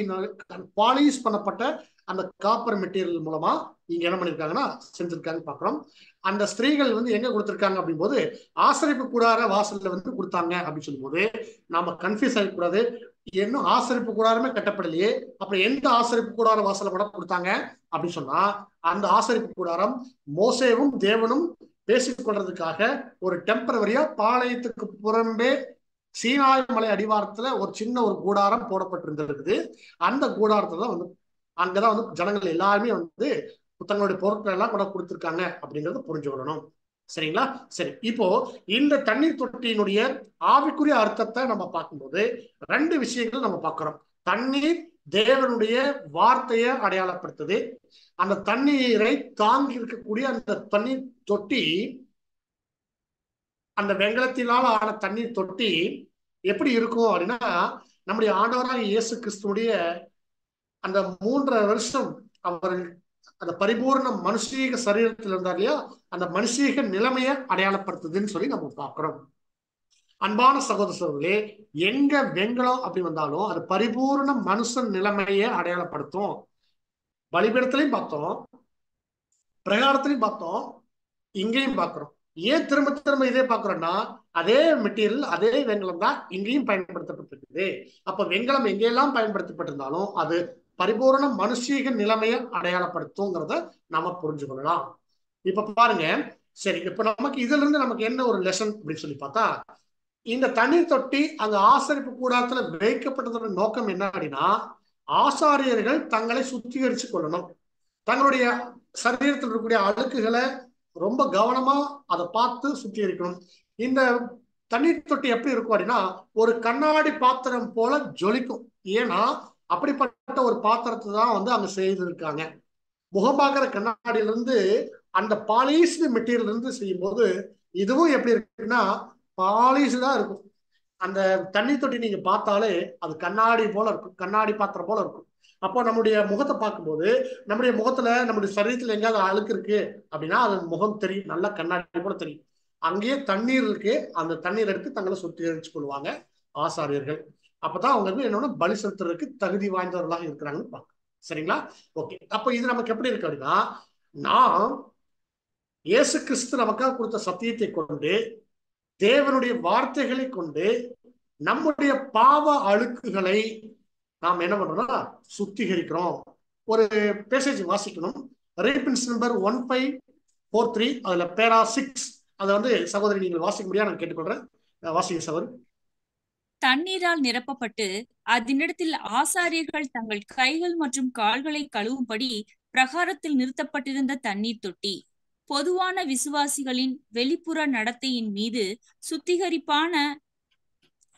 பாலிஷ் பண்ணப்பட்ட அந்த காப்பர் மெட்டீரியல் மூலமா இங்க என்ன பண்ணிருக்காங்கன்னா செஞ்சிருக்காங்க பாக்குறோம். அந்த ஸ்திரீகள் வந்து எங்க கொடுத்திருக்காங்க அப்படின் போது ஆசரிப்பு கூடார வாசல்ல வந்து கொடுத்தாங்க அப்படின்னு சொல்லும் போது நாம கன்ஃபியூஸ் ஆகிக்கூடாது. இன்னும் ஆசரிப்பு கூடாரமே கட்டப்படலையே, அப்புறம் எந்த ஆசரிப்பு கூடார வாசல கூட கொடுத்தாங்க அப்படின்னு சொன்னா அந்த ஆசரிப்பு கூடாரம் மோசேவும் தேவனும் பேசிக் கொள்றதுக்காக ஒரு டெம்பரவரியா பாளையத்துக்கு புறம்பே சீனாய் மலை அடிவாரத்துல ஒரு சின்ன ஒரு கூடாரம் போடப்பட்டிருந்திருக்குது. அந்த கூடாரத்துல வந்து அங்கதான் வந்து ஜனங்கள் எல்லாருமே வந்து தங்களுடைய பொருட்கள் எல்லாம் கூட கொடுத்திருக்காங்க அப்படிங்கறத புரிஞ்சுக்கணும். சரிங்களா? சரி, இப்போ இந்த தண்ணீர் தொட்டியினுடைய ஆவிக்குரிய அர்த்தத்தை நம்ம பார்க்கும்போது 2 விஷயங்கள் நம்ம பார்க்கிறோம். தண்ணீர் தேவனுடைய வார்த்தையை அடையாளப்படுத்துது. அந்த தண்ணீரை தாங்கி இருக்கக்கூடிய அந்த தண்ணீர் தொட்டி, அந்த வெங்கலத்தினால் ஆன தண்ணீர் தொட்டி எப்படி இருக்கும் அப்படின்னா நம்முடைய ஆண்டவராக இயேசு கிறிஸ்துடைய அந்த 3.5 வருஷம் அவர் அந்த பரிபூர்ண மனுஷீக சரீரத்தில் இருந்தார் இல்லையா, அந்த மனுஷீக நிலைமையை அடையாளப்படுத்துதுன்னு சொல்லி நம்ம பார்க்கிறோம். அன்பான சகோதரர்களே, எங்க வெங்கலம் அப்படி வந்தாலும் அது பரிபூர்ண மனுஷன் நிலைமையை அடையாளப்படுத்தும். பலிபீடத்திலையும் பார்த்தோம், பிரகாரத்திலையும் பார்த்தோம், இங்கேயும் பார்க்கிறோம். ஏன் திரும்ப திரும்ப இதே பார்க்கிறோம்னா அதே மெட்டீரியல் அதே வெங்கலம் தான் இங்கேயும் பயன்படுத்தப்பட்டிருக்குது. அப்ப வெங்கலம் எங்கெல்லாம் பயன்படுத்தப்பட்டிருந்தாலும் அது பரிபூர்ண மனுஷீக நிலைமையை அடையாளப்படுத்துங்கிறத நாம புரிஞ்சுக்கொள்ளலாம். இப்ப பாருங்க, சரி, இப்ப நமக்கு இதுல இருந்து நமக்கு என்ன ஒரு லெசன் அப்படின்னு சொல்லி பார்த்தா, இந்த தண்ணீர் தொட்டி அங்க ஆசரிப்பு கூடாரத்துல வைக்கப்பட்டதோட நோக்கம் என்ன அப்படின்னா ஆசாரியர்கள் தங்களை சுத்திகரிச்சு கொள்ளணும். தங்களுடைய சரீரத்தில் இருக்கக்கூடிய அழுக்குகளை ரொம்ப கவனமா அதை பார்த்து சுத்திகரிக்கணும். இந்த தண்ணீர் தொட்டி எப்படி இருக்கும் அப்படின்னா ஒரு கண்ணாடி பாத்திரம் போல ஜொலிக்கும். ஏன்னா அப்படிப்பட்ட ஒரு பாத்திரத்தை தான் வந்து அங்க செய்திருக்காங்க. முகம் பார்க்கிற கண்ணாடியில இருந்து அந்த பாலிஷ்டு மெட்டீரியல் இருந்து செய்யும் போது இதுவும் எப்படி இருக்குன்னா பாலிஷ்டா இருக்கும். அந்த தண்ணி தொட்டி நீங்க பார்த்தாலே அது கண்ணாடி போல இருக்கும், கண்ணாடி பாத்திரம் போல இருக்கும். அப்போ நம்முடைய முகத்தை பார்க்கும்போது நம்முடைய முகத்துல நம்முடைய சரீரத்துல எங்கேயாவது அழுக்கு இருக்கு அப்படின்னா அது முகம் தெரியும், நல்லா கண்ணாடி போல தெரியும். அங்கேயே தண்ணீர் இருக்கு, அந்த தண்ணீர் எடுத்து தங்களை சுத்திகரிச்சு கொள்வாங்க ஆசாரியர்கள். அப்பதான் அவங்க வந்து என்னன்னா பலி செலுத்துறதுக்கு தகுதி வாய்ந்தவர்களாக இருக்கிறாங்கன்னு பார்க்க. சரிங்களா? ஓகே, அப்ப இது நமக்கு எப்படி இருக்கு அப்படின்னா நாம் இயேசு கிறிஸ்து நமக்காக கொடுத்த சத்தியத்தை கொண்டு தேவனுடைய வார்த்தைகளை கொண்டு நம்முடைய பாவ அழுக்குகளை நாம் என்ன பண்றோம்னா சுத்திகரிக்கிறோம். ஒரு பேசேஜ் வாசிக்கணும். ரீபின்ஸ் நம்பர் 1543 அதுல பேரா 6 அதை வந்து சகோதரி நீங்கள் வாசிக்க முடியாது நான் கேட்டுக்கொள்றேன். வாசிக்க சகோதரி. தண்ணீரால் நிரப்பப்பட்டு அதனிடத்தில் ஆசாரியர்கள் தங்கள் கைகள் மற்றும் கால்களை கழுவும்படி பிரகாரத்தில் நிறுத்தப்பட்டிருந்த தண்ணீர் தொட்டி பொதுவான விசுவாசிகளின் வெளிப்புற நடத்தையின் மீது சுத்திகரிப்பான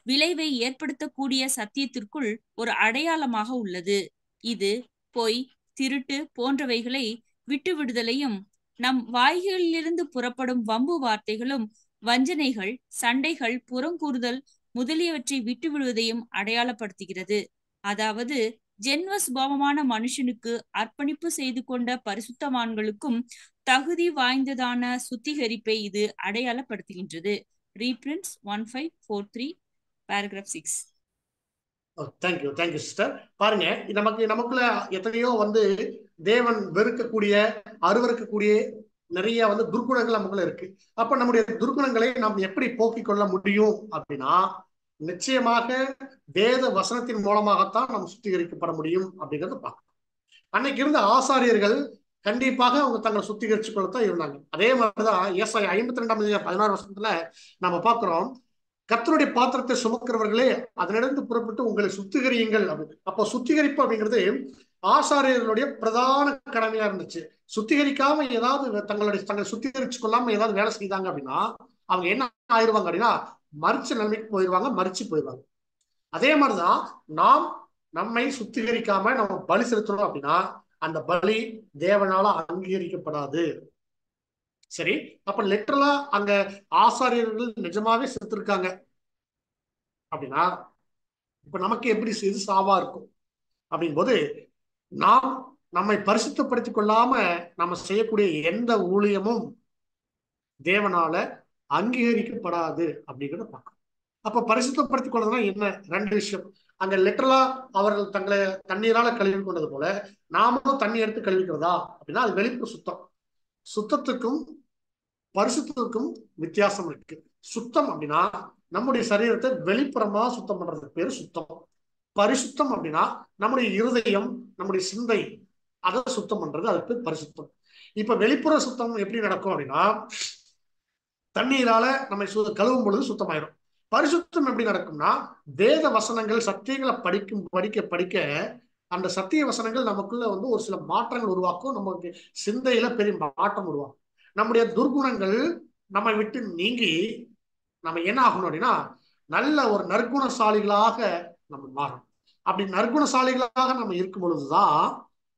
விளைவை ஏற்படுத்தக்கூடிய சத்தியத்திற்குள் ஒரு அடையாளமாக உள்ளது. இது பொய், திருட்டு போன்றவைகளை விட்டுவிடுதலையும் நம் வாய்களிலிருந்து புறப்படும் வம்பு வார்த்தைகளும் வஞ்சனைகள், சண்டைகள், புறங்கூறுதல் முதலியவற்றை விட்டுவிடுவதையும் அடையாளப்படுத்துகிறது. அதாவது ஜென்ம சுபாவமான மனுஷனுக்கு அர்ப்பணிப்பு செய்து கொண்ட பரிசுத்தவான்களுக்கும் தகுதி வாய்ந்ததான சுத்திகரிப்பை இது அடையாளப்படுத்துகின்றது. Reprints 1543 paragraph 6. Thank you sister. பாருங்க, நமக்குள்ள எத்தனையோ வந்து தேவன் வெறுக்கக்கூடிய அருவருக்கக்கூடிய நிறைய வந்து துர்குணங்கள் நமக்குள்ள இருக்கு. அப்ப நம்முடைய துர்குணங்களை நாம் எப்படி போக்கிக் கொள்ள முடியும் அப்படின்னா நிச்சயமாக வேத வசனத்தின் மூலமாகத்தான் நாம் சுத்திகரிக்கப்பட முடியும் அப்படிங்கறத பார்க்கணும். அன்னைக்கு இருந்த ஆசாரியர்கள் கண்டிப்பாக அவங்க தங்களை சுத்திகரிச்சு கொள்ளத்தான் இருந்தாங்க. அதே மாதிரிதான் ஏசாயா 52:16 நம்ம பார்க்கிறோம், கர்த்தருடைய பாத்திரத்தை சுமக்கிறவர்களே அதனிடந்து புறப்பட்டு உங்களை சுத்திகரியுங்கள் அப்படின்னு. அப்போ சுத்திகரிப்பு அப்படிங்கிறது ஆசாரியர்களுடைய பிரதான கடமையா இருந்துச்சு. சுத்திகரிக்காம ஏதாவது தங்களை சுத்திகரிச்சு கொள்ளாம ஏதாவது வேலை செய்தாங்க அப்படின்னா அவங்க என்ன ஆயிடுவாங்க அப்படின்னா மறிச்ச நிலைமைக்கு போயிடுவாங்க, மறிச்சு போயிடுவாங்க. அதே மாதிரிதான் நாம் நம்மை சுத்திகரிக்காம நம்ம பலி செலுத்தணும் அப்படின்னா அந்த பலி தேவனால அங்கீகரிக்கப்படாது. சரி, அப்ப லிட்டரலா அங்க ஆசாரியர்கள் நிஜமாவே செத்துருக்காங்க அப்படின்னா இப்ப நமக்கு எப்படி இது சாவா இருக்கும் அப்படின் போது, நாம் நம்மை பரிசுத்தப்படுத்திக் கொள்ளாம நம்ம செய்யக்கூடிய எந்த ஊழியமும் தேவனால அங்கீகரிக்கப்படாது அப்படிங்கிறத பார்க்கணும். அப்ப பரிசுத்தப்படுத்திக் கொள்றதுனா என்ன? ரெண்டு விஷயம். அங்க லிட்டரலா அவர்கள் தங்களை தண்ணீரால கழுவி கொண்டது போல நாமும் தண்ணி எடுத்து கழுவிக்கிறதா அப்படின்னா அது வெளிப்புற சுத்தம். சுத்தத்துக்கும் பரிசுத்தத்துக்கும் வித்தியாசம் இருக்கு. சுத்தம் அப்படின்னா நம்முடைய சரீரத்தை வெளிப்புறமா சுத்தம் பண்றதுக்கு பேரு சுத்தம். பரிசுத்தம் அப்படின்னா நம்முடைய இருதயம், நம்முடைய சிந்தை, அதை சுத்தம் பண்றது அதுக்கு பரிசுத்தம். இப்ப வெளிப்புற சுத்தம் எப்படி நடக்கும் அப்படின்னா தண்ணீரால நம்ம கழுவும் பொழுது சுத்தமாயிரும். பரிசுத்தம் எப்படி நடக்கும்னா வேத வசனங்கள் சத்தியங்களை படிக்க படிக்க அந்த சத்திய வசனங்கள் நமக்குள்ள ஒரு சில மாற்றங்கள் உருவாக்கும். நமக்கு சிந்தையில பெரிய மாற்றம் உருவாக்கும். நம்முடைய துர்குணங்கள் நம்மை விட்டு நீங்கி நம்ம என்ன ஆகணும் அப்படின்னா நல்ல ஒரு நற்குணசாலிகளாக நம்ம மாறணும். அப்படி நற்குணசாலிகளாக நம்ம இருக்கும் பொழுதுதான்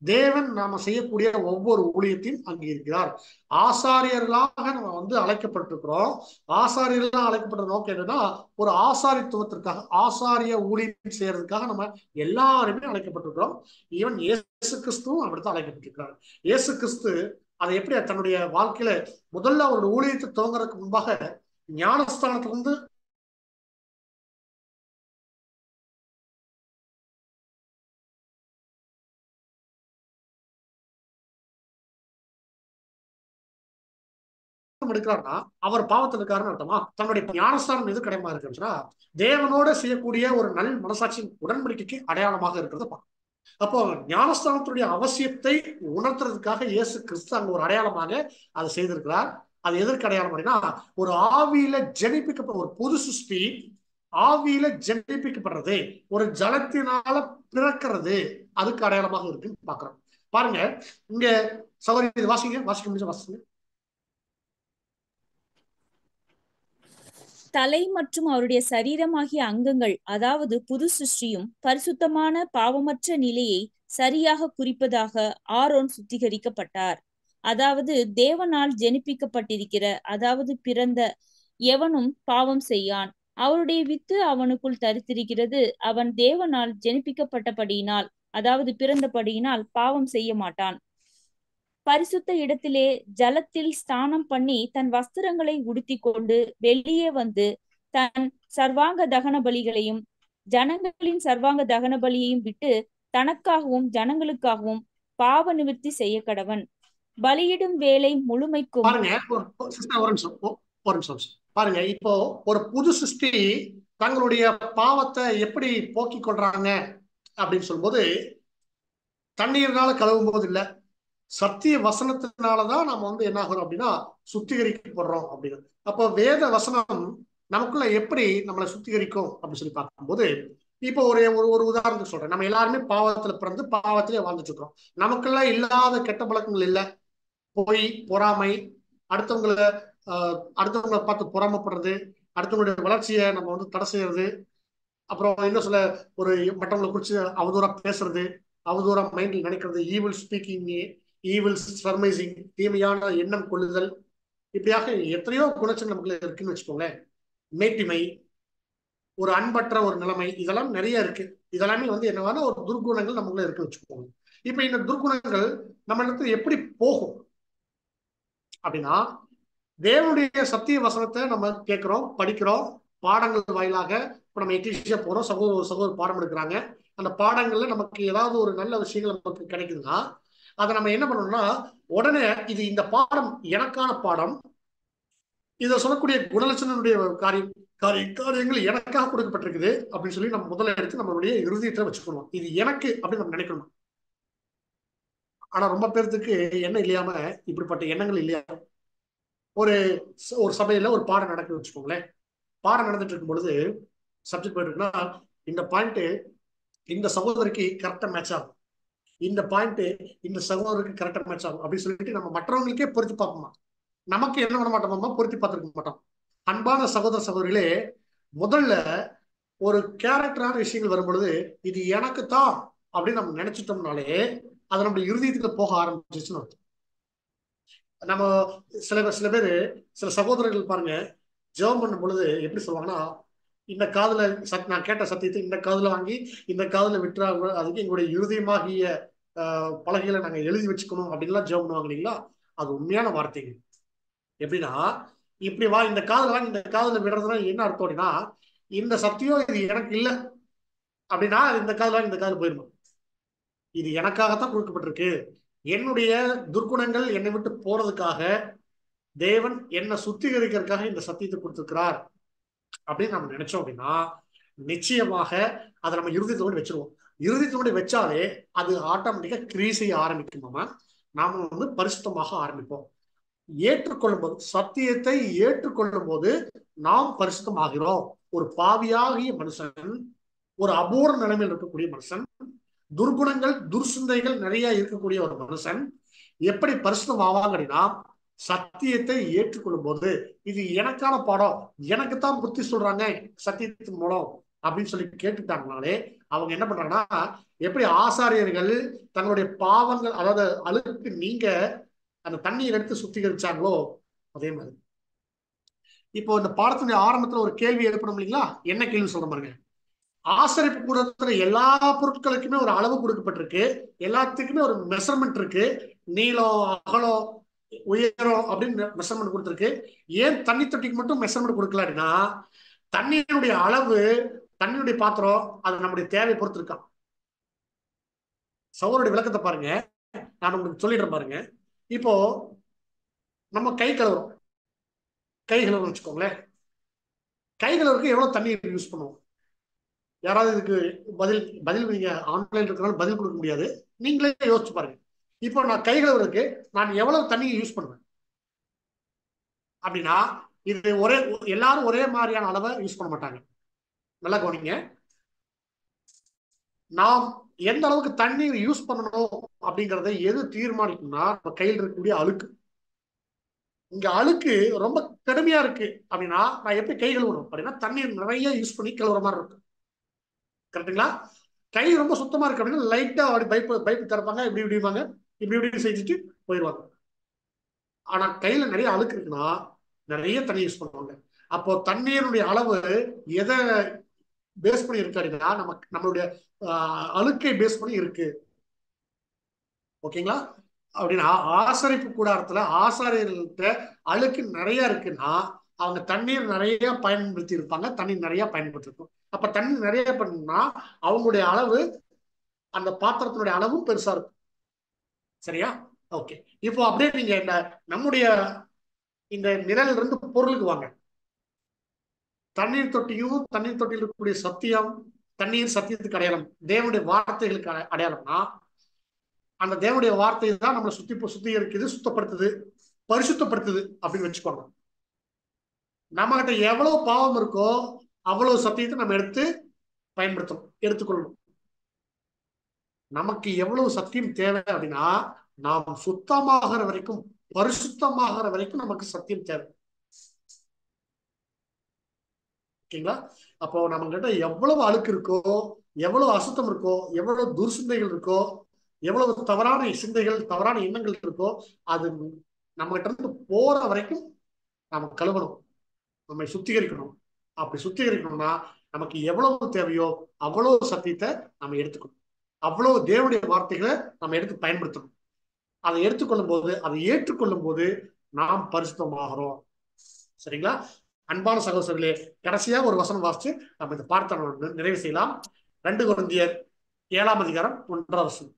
தேவன் நாம செய்யக்கூடிய ஒவ்வொரு ஊழியத்தையும் அங்கீகரிக்கிறார். ஆசாரியர்களாக நம்ம அழைக்கப்பட்டிருக்கிறோம். ஆசாரியர்களாக அழைக்கப்பட்ட நோக்கம் என்னன்னா ஒரு ஆசாரித்துவத்திற்காக, ஆசாரிய ஊழியம் செய்யறதுக்காக நம்ம எல்லாருமே அழைக்கப்பட்டிருக்கிறோம். ஈவன் இயேசு கிறிஸ்துவும் அப்படித்தான் அழைக்கப்பட்டிருக்கிறார். இயேசு கிறிஸ்து அதை எப்படி தன்னுடைய வாழ்க்கையில முதல்ல அவருடைய ஊழியத்தை துவங்குறதுக்கு முன்பாக ஞானஸ்தானத்திலிருந்து எடுக்கிறார்னா அவர் பாவத்தில் இருக்காருன்னு அர்த்தமா? தன்னுடைய ஞானஸ்தானம் எது கிடையமா இருக்குன்னா தேவனோட செய்யக்கூடிய ஒரு நல் மனசாட்சியின் உடன்படிக்கைக்கு அடையாளமாக இருக்கிறத பார்க்கணும். அப்போ ஞானஸ்தானத்துடைய அவசியத்தை உணர்த்துறதுக்காக இயேசு கிறிஸ்து அங்க ஒரு அடையாளமாக அதை செய்திருக்கிறார். அது எதற்கு அடையாளம் அப்படின்னா ஒரு ஆவியில ஜெனிப்பிக்கப்பட்ட ஒரு புது சிருஷ்டி ஆவியில ஜெனிப்பிக்கப்படுறது, ஒரு ஜலத்தினால பிறக்கிறது, அதுக்கு அடையாளமாக இருக்குன்னு பாக்குறோம். பாருங்க இங்க சகோதரி வாசிக்க முடிஞ்ச வாசிங்க. தலை மற்றும் அவருடைய சரீரமாகிய அங்கங்கள், அதாவது புது சிருஷ்டியும் பரிசுத்தமான பாவமற்ற நிலையை சரியாக குறிப்பதாக ஆரோன் சுத்திகரிக்கப்பட்டார். அதாவது தேவனால் ஜெனிப்பிக்கப்பட்டிருக்கிற, அதாவது பிறந்த எவனும் பாவம் செய்யான். அவருடைய வித்து அவனுக்குள் தரித்திருக்கிறது. அவன் தேவனால் ஜெனிப்பிக்கப்பட்டபடியினால், அதாவது பிறந்தபடியினால் பாவம் செய்ய மாட்டான். பரிசுத்த இடத்திலே ஜலத்தில் ஸ்நானம் பண்ணி தன் வஸ்திரங்களை உடுத்தி கொண்டு வெளியே வந்து தன் சர்வாங்க தகன பலிகளையும் ஜனங்களின் சர்வாங்க தகன பலியையும் விட்டு தனக்காகவும் ஜனங்களுக்காகவும் பாவ நிவர்த்தி செய்ய கடவன். பலியிடும் வேலை முழுமைக்கும் பாருங்க, இப்போ ஒரு புது சிருஷ்டி தங்களுடைய பாவத்தை எப்படி போக்கிக் கொள்றாங்க அப்படின்னு சொல்லும்போது தண்ணீர்னால கழுவும் போது இல்ல, சத்திய வசனத்தினாலதான் நம்ம என்ன ஆகிறோம் அப்படின்னா சுத்திகரிக்கப்படுறோம் அப்படின்னு. அப்போ வேத வசனம் நமக்குள்ள எப்படி நம்மளை சுத்திகரிக்கும் அப்படின்னு சொல்லி பார்க்கும்போது இப்போ ஒரு உதாரணத்துக்கு சொல்றேன். நம்ம எல்லாருமே பாவத்துல பிறந்து பாவத்திலே வாழ்ந்துட்டு இருக்கிறோம். நமக்குள்ள இல்லாத கெட்ட பழக்கங்கள் இல்லை. பொய், பொறாமை, அடுத்தவங்களை பார்த்து பொறாமப்படுறது, அடுத்தவங்களுடைய வளர்ச்சியை நம்ம தடை செய்யறது, அப்புறம் இன்னும் சில ஒரு மற்றவங்களை குறிச்சு அவதூறா பேசுறது, அவதூறா மைண்டில் நினைக்கிறது, ஈவில் ஸ்பீக்கிங், ஈவில் சர்மைசிங், தீமையான எண்ணம் கொள்ளுதல், இப்படியாக எத்தனையோ குணச்சல் நமக்குள்ள இருக்குன்னு வச்சுக்கோங்களேன். மேட்டிமை, ஒரு அன்பற்ற ஒரு நிலைமை, இதெல்லாம் நிறைய இருக்கு. இதெல்லாமே என்னவான ஒரு துர்குணங்கள் நமக்குள்ள இருக்குன்னு வச்சுக்கோங்க. இப்ப இந்த துர்குணங்கள் நம்ம இடத்துல எப்படி போகும் அப்படின்னா தேவனுடைய சத்திய வசனத்தை நம்ம கேட்கிறோம், படிக்கிறோம், பாடங்கள் வாயிலாக. இப்ப நம்ம எக்லிசியா போறோம், சகோதர பாடம் எடுக்கிறாங்க. அந்த பாடங்கள்ல நமக்கு ஏதாவது ஒரு நல்ல விஷயங்கள் நமக்கு கிடைக்குதுன்னா அதை நம்ம என்ன பண்ணணும்னா உடனே இது இந்த பாடம் எனக்கான பாடம், இதை சொல்லக்கூடிய குணலட்சணனுடைய காரியங்கள் எனக்காக கொடுக்கப்பட்டிருக்குது அப்படின்னு சொல்லி நம்ம முதல்ல எடுத்து நம்மளுடைய இறுதியத்தை வச்சுக்கணும். இது எனக்கு அப்படின்னு நம்ம நினைக்கணும். ஆனா ரொம்ப பேர்த்துக்கு எண்ணம் இல்லையாம இப்படிப்பட்ட எண்ணங்கள் இல்லையா. ஒரு சபையில ஒரு பாடம் நடக்குதுன்னு வச்சுக்கோங்களேன். பாடம் நடந்துட்டு இருக்கும் பொழுது சப்ஜெக்ட் போயிட்டு இருக்குன்னா இந்த பாயிண்ட் இந்த சகோதரிக்கு கரெக்டா மேட்ச் ஆகும், இந்த பாயிண்ட் இந்த சகோதரருக்கு கரெக்டா மேட்ச் ஆகும் அப்படின்னு சொல்லிட்டு நம்ம மற்றவங்களுக்கே பொருத்தி பார்ப்போமா. நமக்கு என்ன பண்ண மாட்டோமா, பொருத்தி பார்த்துருக்க மாட்டோம். அன்பான சகோதர சகோதரிகளே, முதல்ல ஒரு கேரக்டரான விஷயங்கள் வரும் பொழுது இது எனக்கு தான் அப்படின்னு நம்ம நினைச்சிட்டோம்னாலே அது நம்முடைய இருதயத்துக்கு போக ஆரம்பிச்சிச்சுன்னு அர்த்தம். நம்ம சில பேர் சில சகோதரர்கள் பாருங்க, ஜெபம் பண்ணும் பொழுது எப்படி சொல்லுவாங்கன்னா, இந்த காதுல நான் கேட்ட சத்தியத்தை இந்த காதுல வாங்கி இந்த காதுல விட்டுறா, அதுக்கு எங்களுடைய இருதயமாகிய பலகைகளை நாங்க எழுதி வச்சுக்கணும் அப்படின்லாம் ஜெபம் பண்ணுவாங்க இல்லைங்களா? அது உண்மையான வார்த்தைங்க. எப்படின்னா, இப்படி இந்த காதுல வாங்கி இந்த காதுல விடுறதுனா என்ன அர்த்தம் அப்படின்னா, இந்த சத்தியம் இது எனக்கு இல்லை அப்படின்னா இந்த காதுல வாங்கி இந்த காது போயிடணும். இது எனக்காகத்தான் கொடுக்கப்பட்டிருக்கு. என்னுடைய துர்குணங்கள் என்னை விட்டு போறதுக்காக தேவன் என்னை சுத்திகரிக்கிறதுக்காக இந்த சத்தியத்தை கொடுத்திருக்கிறார் அப்படின்னு நம்ம நினைச்சோம் அப்படின்னா நிச்சயமாக அதை நம்ம இருதயத்தோடு வச்சிருவோம். இருதயத்தோடு வச்சாலே அது ஆட்டோமேட்டிக்கா கிரியை செய்ய ஆரம்பிக்குமாமா. நாம பரிசுத்தமாக ஆரம்பிப்போம். ஏற்றுக்கொள்ளும் போது, சத்தியத்தை ஏற்றுக்கொள்ளும் போது நாம் பரிசுத்தமாகிறோம். ஒரு பாவியாகிய மனுஷன், ஒரு அபூர்வ நிலைமையில் இருக்கக்கூடிய மனுஷன், துர்குணங்கள் துர்சிந்தைகள் நிறைய இருக்கக்கூடிய ஒரு மனுஷன் எப்படி பரிசுத்தம் ஆவாங்க அப்படின்னா, சத்தியத்தை ஏற்றுக்கொள்ளும் போது, இது எனக்கான பாடம், எனக்குத்தான் புத்தி சொல்றாங்க சத்தியத்தின் மூலம் அப்படின்னு சொல்லி கேட்டுட்டாங்கனாலே அவங்க என்ன பண்றாங்கன்னா, எப்படி ஆசாரியர்கள் தங்களுடைய பாவங்கள் அதாவது அழுக்கு நீங்க அந்த தண்ணீர் எடுத்து சுத்திகரிச்சாங்களோ அதே மாதிரி இப்போ இந்த பாடத்துடைய ஆரம்பத்துல ஒரு கேள்வி எழுப்பணும் இல்லைங்களா? என்ன கேள்வி சொல்ற பாருங்க. ஆசரிப்பு கூடத்துல எல்லா பொருட்களுக்குமே ஒரு அளவு கொடுக்கப்பட்டிருக்கு, எல்லாத்துக்குமே ஒரு மெஷர்மெண்ட் இருக்கு, நீளம் அகலம் உயரம் அப்படின்னு மெஷர்மெண்ட் கொடுத்துருக்கு. ஏன் தண்ணி தொட்டிக்கு மட்டும் மெஷர்மெண்ட் கொடுக்கல அப்படின்னா, தண்ணீருடைய அளவு, தண்ணியுடைய பாத்திரம் அது நம்முடைய தேவை பொறுத்து இருக்கான். சௌருடைய விளக்கத்தை பாருங்க, நான் உங்களுக்கு சொல்லிடுறேன் பாருங்க. இப்போ நம்ம கை கழுவுறோம், கை கழுவுறோம் வச்சுக்கோங்களேன். கை கழுவுறதுக்கு எவ்வளவு தண்ணி யூஸ் பண்ணுவோம்? யாராவது இதுக்கு பதில் நீங்க ஆன்லைன் இருக்கிறனால பதில் கொடுக்க முடியாது, நீங்களே யோசிச்சு பாருங்க. இப்போ நான் கை கழுவுறதுக்கு நான் எவ்வளவு தண்ணியை யூஸ் பண்ணுவேன் அப்படின்னா, இது எல்லாரும் ஒரே மாதிரியான அளவை யூஸ் பண்ண மாட்டாங்க. நல்லா கவனிங்க. நாம் எந்த அளவுக்கு தண்ணீர் யூஸ் பண்ணணும் அப்படிங்கறத எது தீர்மானிக்கும்னா, நம்ம கையில் இருக்கக்கூடிய அழுக்கு. இங்க அழுக்கு ரொம்ப கடுமையா இருக்கு அப்படின்னா நான் எப்படி கை கழுவணும் அப்படின்னா, தண்ணீர் நிறைய யூஸ் பண்ணி கழுவுற மாதிரி இருக்கும். கரெக்டுங்களா? கை ரொம்ப சுத்தமா இருக்கு அப்படின்னா லைட்டா அப்படி பைப்பு திறப்பாங்க, இப்படி இப்படிவாங்க, இப்படி செஞ்சுட்டு போயிடுவாங்க. ஆனா கையில நிறைய அழுக்கு இருக்குன்னா நிறைய தண்ணி யூஸ் பண்ணுவாங்க. அப்போ தண்ணீருடைய அளவு எதை பேஸ் பண்ணி இருக்கு அப்படின்னா, நம்மளுடைய அழுக்கை பேஸ் பண்ணி இருக்கு. ஓகேங்களா? அப்படின்னா ஆசரிப்பு கூடாரத்துல ஆசாரியர்கள்ட்ட அழுக்கு நிறைய இருக்குன்னா அவங்க தண்ணீர் நிறைய பயன்படுத்தி இருப்பாங்க, தண்ணீர் நிறைய பயன்படுத்திருக்கும். அப்ப தண்ணீர் நிறைய பண்ணா அவங்களுடைய அளவு, அந்த பாத்திரத்தினுடைய அளவும் பெருசா இருக்கும். சரியா? ஓகே. இப்போ அப்படியே நீங்க நம்முடைய இந்த நிழல் இருந்து பொருளுக்கு வாங்க. தண்ணீர் தொட்டியும் தண்ணீர் தொட்டியில் இருக்கக்கூடிய சத்தியம், தண்ணீர் சத்தியத்துக்கு அடையாளம், தேவனுடைய வார்த்தைகளுக்கு அடையாளம்னா, அந்த தேவனுடைய வார்த்தை தான் நம்மளை சுத்திகரிக்குது, சுத்தப்படுத்துது, பரிசுத்தப்படுத்துது அப்படின்னு வச்சுக்கோங்க. நம்ம கிட்ட எவ்வளவு பாவம் இருக்கோ அவ்வளவு சத்தியத்தை நம்ம எடுத்துக்கொள்ளணும். நமக்கு எவ்வளவு சத்தியம் தேவை அப்படின்னா, நாம் சுத்தமாகிற வரைக்கும், பரிசுத்தமாகிற வரைக்கும் நமக்கு சத்தியம் தேவை. ஓகேங்களா? அப்போ நம்ம கிட்ட எவ்வளவு அழுக்கு இருக்கோ, எவ்வளவு அசுத்தம் இருக்கோ, எவ்வளவு துர்சிந்தைகள் இருக்கோ, எவ்வளவு தவறான சிந்தைகள், தவறான எண்ணங்கள் இருக்கோ, அது நம்ம கிட்ட இருந்து போற வரைக்கும் நம்ம கழுவணும், நம்மை சுத்திகரிக்கணும். அப்படி சுத்திகரிக்கணும்னா நமக்கு எவ்வளவு தேவையோ அவ்வளவு சத்தியத்தை நம்ம எடுத்துக்கணும், அவ்வளவு தேவனுடைய வார்த்தைகளை நம்ம எடுத்து பயன்படுத்தணும். அதை எடுத்துக்கொள்ளும் போது, அதை ஏற்றுக்கொள்ளும் போது நாம் பரிசுத்தமாகிறோம். சரிங்களா? அன்பான சகோதரர்களே, கடைசியா ஒரு வசனம் வாசிச்சு நம்ம இந்த பாடத்தை நிறைவு செய்யலாம். 2 கொரிந்தியர் 7ஆம் அதிகாரம் 1ஆம் வசனம்.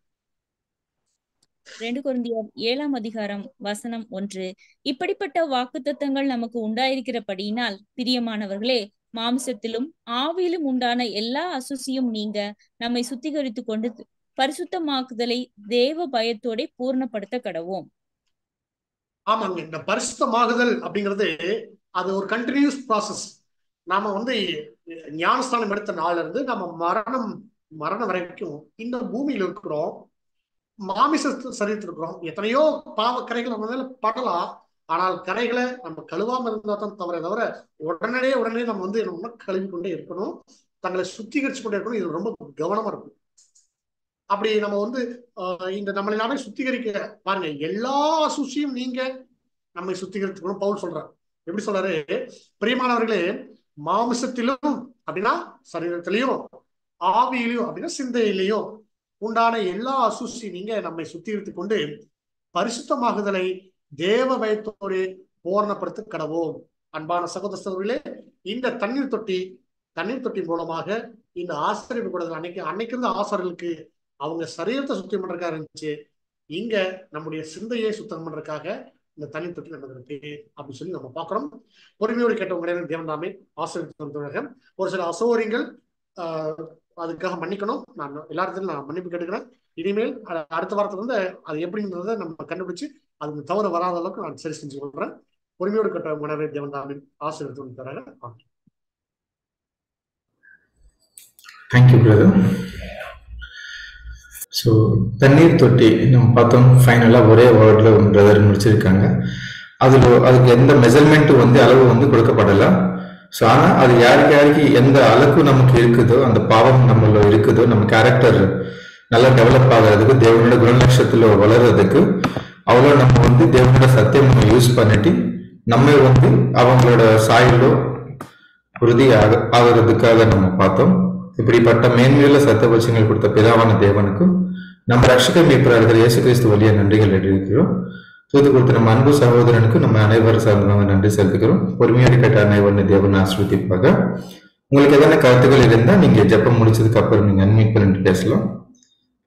2 கொரிந்தியர் 7ஆம் அதிகாரம் வசனம் 1. இப்படிப்பட்ட வாக்குத்தத்தங்கள் நமக்கு உண்டாயிருக்கிறபடியினால் பிரியமானவர்களே, மாம்சத்திலும் ஆவியிலும் உண்டான எல்லா அசுசியும் நீங்க நம்மை சுத்திகரித்து கொண்டு பரிசுத்தமாக்குதலை தேவ பயத்தோட பூர்ணப்படுத்த கடவோம். ஆமாங்க, இந்த பரிசுத்தமாகுதல் அப்படிங்கிறது அது ஒரு கண்டினியூஸ் ப்ராசஸ். நாம ஞானஸ்தானம் எடுத்த நாள்ல இருந்து நம்ம மரணம் வரைக்கும் இந்த பூமியில இருக்கிறோம், மாமிச சரீரத்தில் இருக்கிறோம். எத்தனையோ பாவ கரைகள் நம்ம மேல படலாம், ஆனால் கரைகளை நம்ம கழுவாம இருந்தா தான் தவிர உடனே நம்ம நம்ம கழுவி கொண்டே இருக்கணும், தங்களை சுத்திகரிச்சு கொண்டே இருக்கணும். இது ரொம்ப கவனமா இருக்கும். அப்படி நம்ம வந்து இந்த நம்மளை நாமே சுத்திகரிக்க பாருங்க, எல்லா அசுசியும் நீங்க நம்மை சுத்திகரித்துக்கணும் பவுல் சொல்றாரு. எப்படி சொல்றாரு? பிரியமானவர்களே, மாமிசத்திலும் அப்படின்னா சரீரத்திலையும், ஆவியிலையும் அப்படின்னா சிந்தையிலையும் உண்டான எல்லா அசுசி நீங்க நம்மை சுத்திகரித்து கொண்டு பரிசுத்தமாகுதலை தேவ பயத்தோடு பூரணப்படுத்த கடவோம். அன்பான சகோதர சகோதரிகளே, இந்த தண்ணீர் தொட்டி மூலமாக இந்த ஆசிரியர் கூட அன்னைக்கு இருந்த ஆசிரியர்களுக்கு அவங்க சரீரத்தை சுத்தம் பண்றதுக்காக இருந்துச்சு. இங்க நம்முடைய சிந்தையை சுத்தம் பண்றதுக்காக இந்த தண்ணீர் தொட்டி நடந்திருக்கு அப்படின்னு சொல்லி நம்ம பார்க்கிறோம். பொறுமையோடு கேட்டவங்க தேவன் தாமே ஆசிரியர். ஒரு சில அசௌகரியங்கள் அதுக்காக மன்னிக்கணும். நான் எல்லாத்துலையும் நான் மன்னிப்பு கேட்டுக்கிறேன். இனிமேல் அடுத்த வாரத்துல வந்து அது எப்படின்றத நம்ம கண்டுபிடிச்சு அது தவறு வராத அளவுக்கு நான் சரி செஞ்சு கொள்றேன். பொறுமையோடு கேட்டவங்க தேவன் தாமே ஆசிரியர் தராங்க. Thank you brother. ஸோ தண்ணீர் தொட்டி நம்ம பார்த்தோம், ஃபைனலாக ஒரே வேர்டில் பிரதர் முடிச்சிருக்காங்க. அதுக்கு எந்த மெஷர்மெண்ட்டும் வந்து அளவு வந்து கொடுக்கப்படலை. ஸோ ஆனால் அது யாருக்கு எந்த அளவுக்கு நமக்கு இருக்குதோ, அந்த பாவம் நம்மள இருக்குதோ, நம்ம கேரக்டர் நல்லா டெவலப் ஆகிறதுக்கு, தேவனோட குணலட்சத்தில் வளர்றதுக்கு அவ்வளோ நம்ம வந்து தேவனோட சத்தியம் நம்ம யூஸ் பண்ணிட்டு நம்ம வந்து அவங்களோட சாயலோ உறுதி ஆகிறதுக்காக நம்ம பார்த்தோம். இப்படிப்பட்ட மேன்மையுள்ள சத்தபட்சங்கள் கொடுத்த பிதாவான தேவனுக்கும் நம்ம ரட்சக மீட்பராக இருக்கிற இயேசு கிறிஸ்து வழியா நன்றிகள் எழுதிக்கிறோம். தூது கொடுத்த நம்ம அன்பு சகோதரனுக்கு நம்ம அனைவரும் சார்ந்தவங்க நன்றி செலுத்துக்கிறோம். பொறுமையாக கேட்ட அனைவரும் தேவன் ஆசிர்வதிப்பாக. உங்களுக்கு எதனா கருத்துக்கள் இருந்தால் நீங்க ஜெபம் முடிச்சதுக்கு அப்புறம் நீங்க அன்மீட் பண்ணிட்டு பேசலாம்.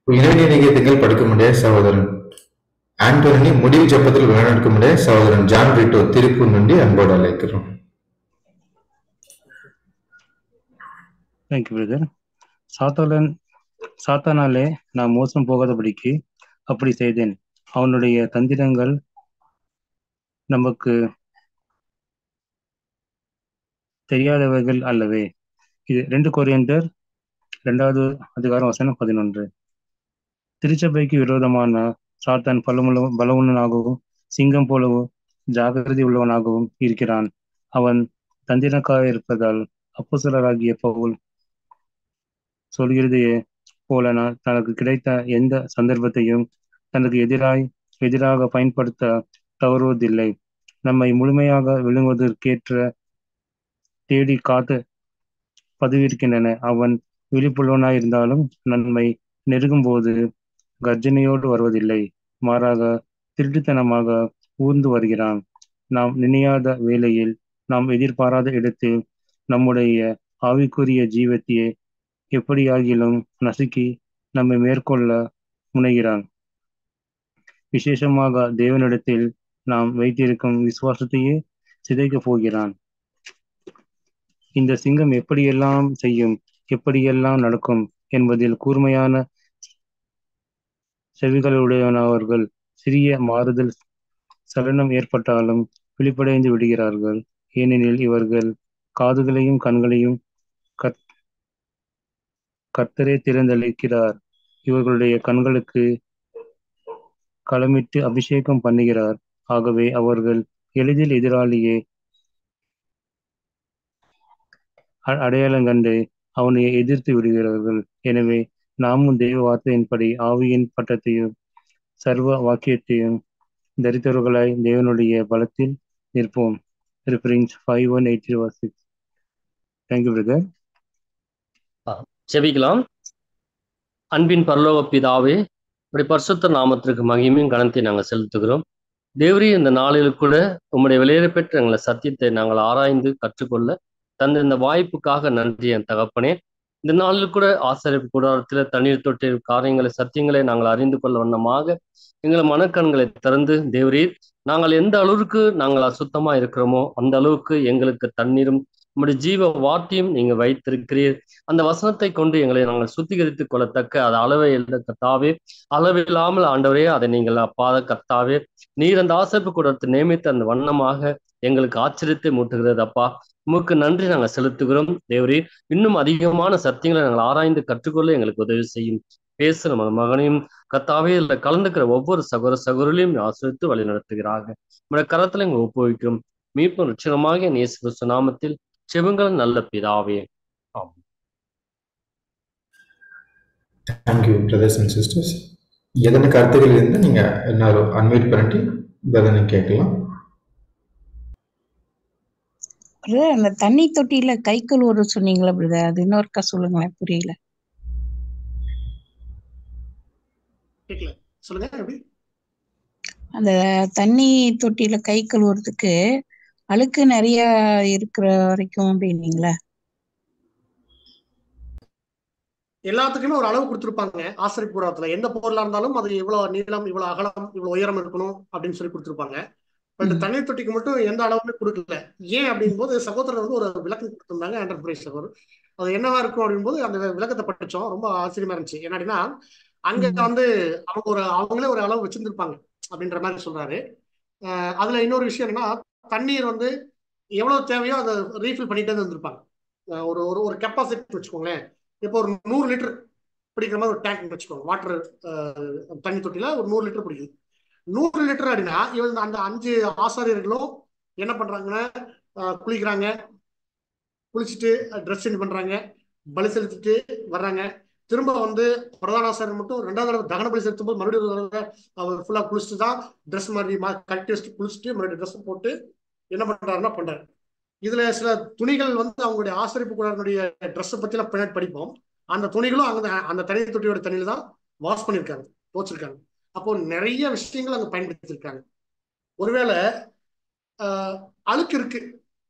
இணைய நிகழ்ச்சிகள் படிக்க முடியாத சகோதரன் ஆண்டோனி முடிவு ஜெபத்தில் வழிநடக்க முடியாத சகோதரன் ஜான் ரிட்டோ திருப்பூர் நன்றி அன்போடு அழைக்கிறோம். Thank you brother. சாத்தானாலே நான் மோசம் போகாதபடிக்கு அப்படி செய்தேன். அவனுடைய தந்திரங்கள் நமக்கு தெரியாதவர்கள் அல்லவே. இது 2 கொரிந்தியர் 2வது அதிகாரம் வசனம் 11. திருச்சபைக்கு விரோதமான சாத்தான் பலவுள்ளனாகவும் சிங்கம் போலவும் ஜாகிரதை உள்ளவனாகவும் இருக்கிறான். அவன் தந்திரக்காக இருப்பதால் அப்போஸ்தலராகிய பவுல் சொல்கிறது போல தனக்கு கிடைத்த எந்த சந்தர்ப்பத்தையும் தனக்கு எதிராக பயன்படுத்த தவறுவதில்லை. நம்மை முழுமையாக விழுங்குவதற்கேற்ற தேடி காத்து பதவியிருக்கின்றன. அவன் விழிப்புள்ளவனாயிருந்தாலும் நன்மை நெருங்கும் போது கர்ஜனையோடு வருவதில்லை, மாறாக திருட்டுத்தனமாக ஊர்ந்து வருகிறான். நாம் நினையாத வேளையில், நாம் எதிர்பாராத இடத்தில் நம்முடைய ஆவிக்குரிய ஜீவத்தையே எப்படியாகிலும் நசுக்கி நம்மை மேற்கொள்ள முனைகிறான். விசேஷமாக தேவனிடத்தில் நாம் வைத்திருக்கும் விசுவாசத்தையே சிதைக்கப் போகிறான். இந்த சிங்கம் எப்படியெல்லாம் செய்யும், எப்படியெல்லாம் நடக்கும் என்பதில் கூர்மையான செவிகளுடையவர்கள் சிறிய மாறுதல் சலனம் ஏற்பட்டாலும் விழிப்படைந்து விடுகிறார்கள். ஏனெனில் இவர்கள் காதுகளையும் கண்களையும் கர்த்தரே திறந்தளிக்கிறார். இவர்களுடைய கண்களுக்கு களமிட்டு அபிஷேகம் பண்ணுகிறார். ஆகவே அவர்கள் எளிதில் எதிராளியே அடையாளம் கண்டு அவனை எதிர்த்து விடுகிறார்கள். எனவே நாமும் தெய்வ வார்த்தையின்படி ஆவியின் பட்டத்தையும் சர்வ வாக்கியத்தையும் தரித்தவர்களாய் தேவனுடைய பலத்தில் நிற்போம். ரெஃபரன்ஸ் 5:1-8-6. Thank you brother. செபிக்கலாம். அன்பின் பரலோக பிதாவே, இப்படி பரிசுத்த நாமத்திற்கு மகிமையும் கனத்தை நாங்கள் செலுத்துகிறோம். தேவரே, இந்த நாளில் கூட உம்முடைய வெளியேறப்பெற்ற எங்களை சத்தியத்தை நாங்கள் ஆராய்ந்து கற்றுக்கொள்ள தந்த இந்த வாய்ப்புக்காக நன்றி என் தகப்பனே. இந்த நாளில் கூட ஆசிரியப்பு கூடாரத்தில் தண்ணீர் தொட்டி காரியங்களை சத்தியங்களை நாங்கள் அறிந்து கொள்ள வண்ணமாக எங்களை மனக்கண்களை திறந்து தேவரீர், நாங்கள் எந்த அளவுக்கு நாங்கள் அசுத்தமா இருக்கிறோமோ அந்த அளவுக்கு எங்களுக்கு தண்ணீரும் உங்களுடைய ஜீவ வார்த்தையும் நீங்க வைத்திருக்கிறீர். அந்த வசனத்தை கொண்டு எங்களை நாங்கள் சுத்திகரித்துக் கொள்ளத்தக்க அது அளவை எழுத கர்த்தாவே, அளவில்லாமல் ஆண்டவரே அதை நீங்கள் அப்பாத கர்த்தாவே, நீர் அந்த ஆசிரியப்பு கூடத்தை நியமித்த அந்த வண்ணமாக எங்களுக்கு ஆச்சரியத்தை மூட்டுகிறது. அப்பா, உமக்கு நன்றி நாங்கள் செலுத்துகிறோம். தேவரே, இன்னும் அதிகமான சத்தியங்களை நாங்கள் ஆராய்ந்து கற்றுக்கொள்ள எங்களுக்கு உதவி செய்யும். பேசுகிற மகனையும் கர்த்தாவே இதில் கலந்துக்கிற ஒவ்வொரு சகோதரிலையும் ஆசிரியத்து வழி நடத்துகிறாங்க. நம்முடைய கரத்துல எங்க ஒப்புவிக்கும் மீட்பு நிச்சயமாக இயேசு கிறிஸ்து நாமத்தில் செபுங்கள் நல்ல பிதாவே. ஆமாம். Thank you brothers and sisters. எதன கருத்துக்கள் இருந்தால் நீங்கள் எல்லாரும் அன்வைட் பண்ணிட்டு பிரதனை கேட்கலாம். அந்த தண்ணி தொட்டியில கை கழுவுற சொன்னீங்களா பிரதர், அது இன்னொருக்கா சொல்லுங்களேன், புரியல. கேட்கல, சொல்லுங்க. எப்படி அந்த தண்ணி தொட்டியில கை கழுவுறதுக்கு அழுக்கு நிறைய இருக்கிற வரைக்கும் அப்படின்னீங்களா? எல்லாத்துக்குமே ஒரு அளவு கொடுத்துருப்பாங்க ஆசிரியர் பூராத்துல. எந்த பொருளா இருந்தாலும் அது இவ்வளவு நீளம், இவ்வளவு அகலம், இவ்வளவு உயரம் இருக்கணும் அப்படின்னு சொல்லி கொடுத்துருப்பாங்க. பட் தண்ணீர் தொட்டிக்கு மட்டும் எந்த அளவுமே கொடுக்கல. ஏன் அப்படின் போது சகோதரர் வந்து ஒரு விளக்கம் கொடுத்திருந்தாங்க, என்டர்பிரைஸ் சகோதரர். அது என்னவா இருக்கும் அப்படின் போது அந்த விளக்கத்தை படிச்சோம். ரொம்ப ஆச்சரியமா இருந்துச்சு. என்ன அப்படின்னா, அங்க வந்து அவங்களே ஒரு அளவு வச்சிருந்திருப்பாங்க அப்படின்ற மாதிரி சொல்றாரு. அதுல இன்னொரு விஷயம் என்னன்னா, தண்ணீர் வந்து எவ்வளவு தேவையோ அதை ரீஃபில் பண்ணிட்டே இருந்திருப்பாங்க. ஒரு ஒரு கெப்பாசிட்டி வச்சுக்கோங்களேன். இப்போ ஒரு 100 லிட்டர் பிடிக்கிற மாதிரி ஒரு டேங்க் வச்சுக்கோங்க. வாட்டர் தண்ணி தொட்டில ஒரு 100 லிட்டர் பிடிக்குது. 100 லிட்டர் அப்படின்னா இவங்க அந்த 5 ஆசாரியர்களும் என்ன பண்றாங்கன்னா, குளிக்கிறாங்க, குளிச்சுட்டு ட்ரெஸ் சேஞ்ச் பண்றாங்க, பலி செலுத்திட்டு வர்றாங்க. திரும்ப வந்து பிரதான ஆசாரியர் மட்டும் 2வது தடவை தகன பலி செலுத்தும் போது மறுபடியும் அவர் ஃபுல்லா குளிச்சுட்டு தான் ட்ரெஸ் மாதிரி கட்டி வச்சுட்டு குளிச்சுட்டு மறுபடியும் ட்ரெஸ் போட்டு என்ன பண்றாருன்னா பண்றாரு. இதுல சில துணிகள் வந்து அவங்களுடைய ஆசரிப்பு கூடாருடைய ட்ரெஸ் பத்தி எல்லாம் பின்னாடி படிப்போம். அந்த துணிகளும் அந்த தண்ணி தொட்டியோட தண்ணியில தான் வாஷ் பண்ணிருக்காங்க, துவச்சிருக்காங்க. அப்போ நிறைய விஷயங்கள் அங்க பயன்படுத்திருக்காங்க. ஒருவேளை அழுக்கு இருக்கு,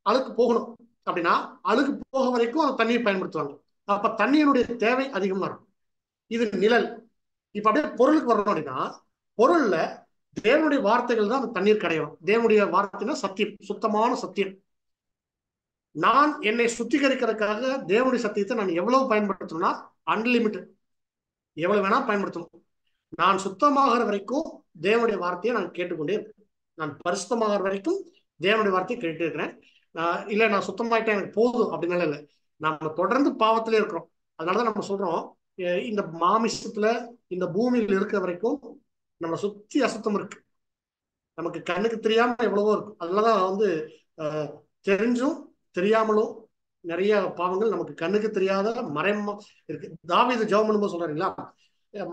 அழுக்கு போகணும் அப்படின்னா அழுக்கு போக வரைக்கும் அந்த தண்ணியை பயன்படுத்துவாங்க. அப்ப தண்ணியினுடைய தேவை அதிகமா இருக்கும். இது நிழல். இப்ப அப்படியே பொருளுக்கு வரணும் அப்படின்னா, பொருள்ல தேவனுடைய வார்த்தைகள் தான் அந்த தண்ணீர் கிடையும். தேவனுடைய வார்த்தைனா சத்தியம், சுத்தமான சத்தியம். நான் என்னை சுத்திகரிக்கிறதுக்காக தேவனுடைய சத்தியத்தை நான் எவ்வளவு பயன்படுத்தணும்னா அன்லிமிட்டட், எவ்வளவு வேணா பயன்படுத்தணும். நான் சுத்தமாகிற வரைக்கும் தேவனுடைய வார்த்தையை நான் கேட்டுக்கொண்டே இருக்கேன். நான் பரிசுத்தமாகிற வரைக்கும் தேவனுடைய வார்த்தையை கேட்டு இருக்கிறேன். இல்ல நான் சுத்தமாயிட்டேன் எனக்கு போதும் அப்படின்னால இல்லை. நம்ம தொடர்ந்து பாவத்திலே இருக்கிறோம். அதனாலதான் நம்ம சொல்றோம், இந்த மாமிசத்துல இந்த பூமியில் இருக்கிற வரைக்கும் நம்ம சுத்தி அசுத்தம் இருக்கு. நமக்கு கண்ணுக்கு தெரியாம எவ்வளவோ இருக்கும். அதனாலதான் வந்து தெரிஞ்சும் தெரியாமலும் நிறைய பாவங்கள் நமக்கு கண்ணுக்கு தெரியாத மறைமா இருக்கு. தாவீது ஜெபம் பண்ணும்போது சொல்றாருங்களா,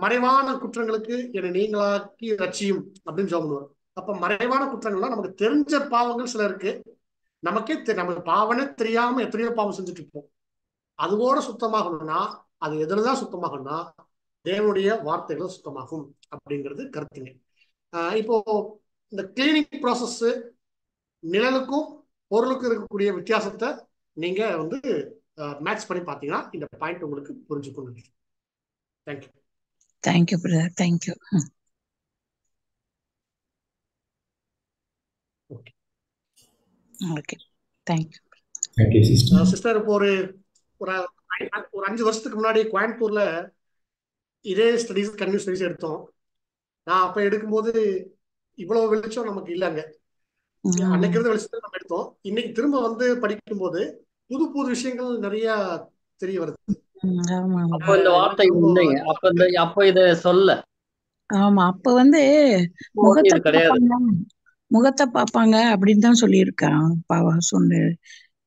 மறைவான குற்றங்களுக்கு என்னை நீங்களாக்கி ரட்சியும் அப்படின்னு ஜெபம் பண்ணுவார். அப்ப மறைவான குற்றங்கள்லாம் நமக்கு தெரிஞ்ச பாவங்கள் சில இருக்கு. நமக்கே நமக்கு பாவனே தெரியாம எத்தனையோ பாவம் செஞ்சுட்டு இருப்போம். அதுவோட சுத்தமாகணும்னா அது எதுலதான் சுத்தமாகணும்னா தேவனுடைய வார்த்தைகள் சுத்தமாகும் அப்படிங்கிறது கருத்துங்க. இப்போ இந்த கிளீனிங் ப்ராசஸ் நிழலுக்கும் பொருளுக்கும் இருக்கக்கூடிய வித்தியாசத்தை நீங்க வந்து மேட்ச் பண்ணி பார்த்தீங்கன்னா இந்த பாயிண்ட் உங்களுக்கு புரிஞ்சுக்கணும். Thank you. Thank you brother, thank you. Okay, thank you. Thank you sister. Sister, இப்போ ஒரு 5 வருஷத்துக்கு முன்னாடி கோயம்புத்தூர்ல இதே ஸ்டடீஸ் கன்யூ ஸ்டடீஸ் எடுத்தோம். நான் அப்ப எடுக்கும்போது இவ்வளவு வெளிச்சம் நமக்கு இல்லைங்க. அன்னைக்கு இருந்த வெளிச்சத்தை நம்ம எடுத்தோம். இன்னைக்கு திரும்ப வந்து படிக்கும் போது புது புது விஷயங்கள் நிறைய தெரிய வருது. அப்ப இந்த வார்த்தை இல்லைங்க. அப்ப இத சொல்ல. ஆமா, அப்ப வந்து முகத்தை பார்ப்பாங்க அப்படின்னு தான் சொல்லியிருக்கான். பாவா சொன்ன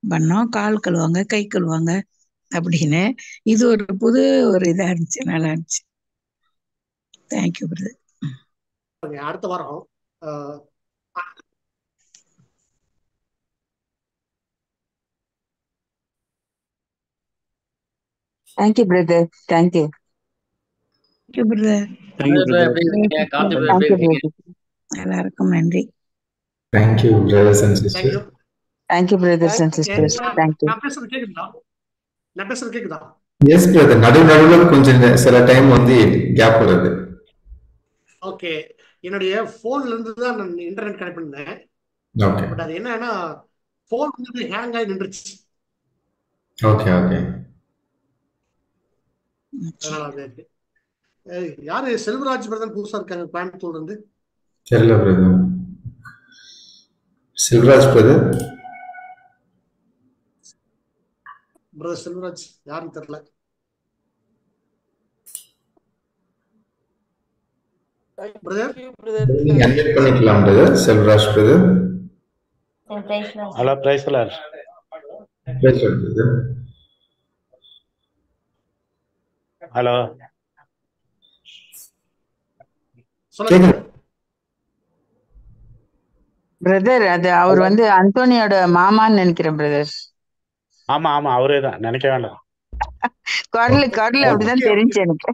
பண்ணோம், கால் கழுவாங்க, கை கழுவாங்க அப்படின்னு. இது ஒரு புது ஒரு இதா இருந்துச்சு, நல்லா இருந்துச்சு. Thank you brother. அடுத்த வாரம் Thank you, brother. Thank you. Thank you, brother. எல்லாருக்கும் நன்றி. Thank you, brothers and sisters. Thank you, brothers and sisters. Thank you. நான் பேசுறது கேக்குதா? Yes, brother. நடுவுல கொஞ்சம் சில டைம் வந்து கேப் வருது. ஓகே, என்னுடைய போன்ல இருந்து தான் நான் இன்டர்நெட் கனெக்ட் பண்ணேன். ஓகே. பட் அது என்னன்னா போன் வந்து ஹேங் ஆகி நின்றுச்சு. ஓகே. யாரு செல்வராஜ் பிரதர் புதுசா இருக்காங்க கோயம்புத்தூர்ல இருந்து? தெரியல பிரதர். செல்வராஜ் பிரதர் செல்வராஜ் யாருன்னு தெரியல. பண்ணிக்கலாம் brother. Selvaraj brother. Hello, praise Lord. Brother. Hello. சொல்லுங்க. பிரதர் அது அவர் வந்து அந்தோனியோட மாமான்னு நினைக்கிறேன் பிரதர். ஆமா ஆமா அவரே தான், நினைக்க வேண்டாம். குரல் அப்படிதான் தெரிஞ்சு எனக்கு.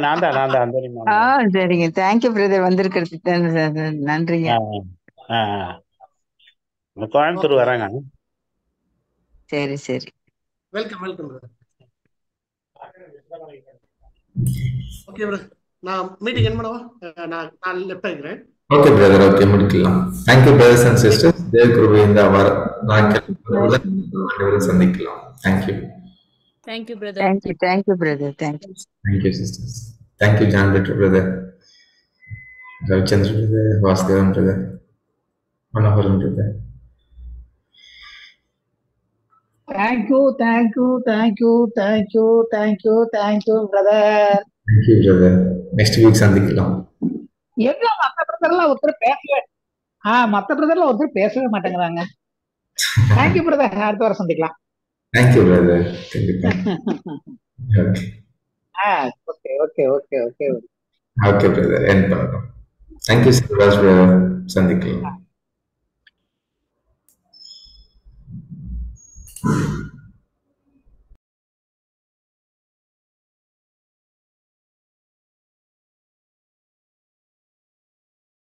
நான் தான் அந்தோனி மாமா. சரிங்க, தேங்க்யூ பிரதர் வந்திருக்கிறதுக்கு நன்றிங்க. கோயம்புத்தூர் வராங்க. சரி சரி, welcome welcome brother. Okay brother, நான் மீட்டிங் என் பண்ணவா? நான் லெஃப்ட் ஆகிறேன். ஓகே பிரதர், ஓகே முடிக்கலாம். Thank you brothers and sisters. தேவ கிருபை இந்த சந்திக்கலாம். Thank you. Thank you brother. Thank you brother. Thank you sisters. Thank you John Peter brother, Ravichandra brother, Vasudevan brother, Manoharan brother. Thank you brother. Thank you brother. Next week சந்திக்கலாம். எங்க மத்த பிரதர்லாம் ஒருத்தர் பேசவே மாட்டேங்கிறாங்க. தேங்க்யூ பிரதர், அடுத்த வாரம் சந்திக்கலாம். Thank you brother. கண்டிப்பா. ஓகே பிரதர், எண்ட் பண்ணலாம். தேங்க்யூ சிவாஸ் பிரதர், சந்திக்கலாம்.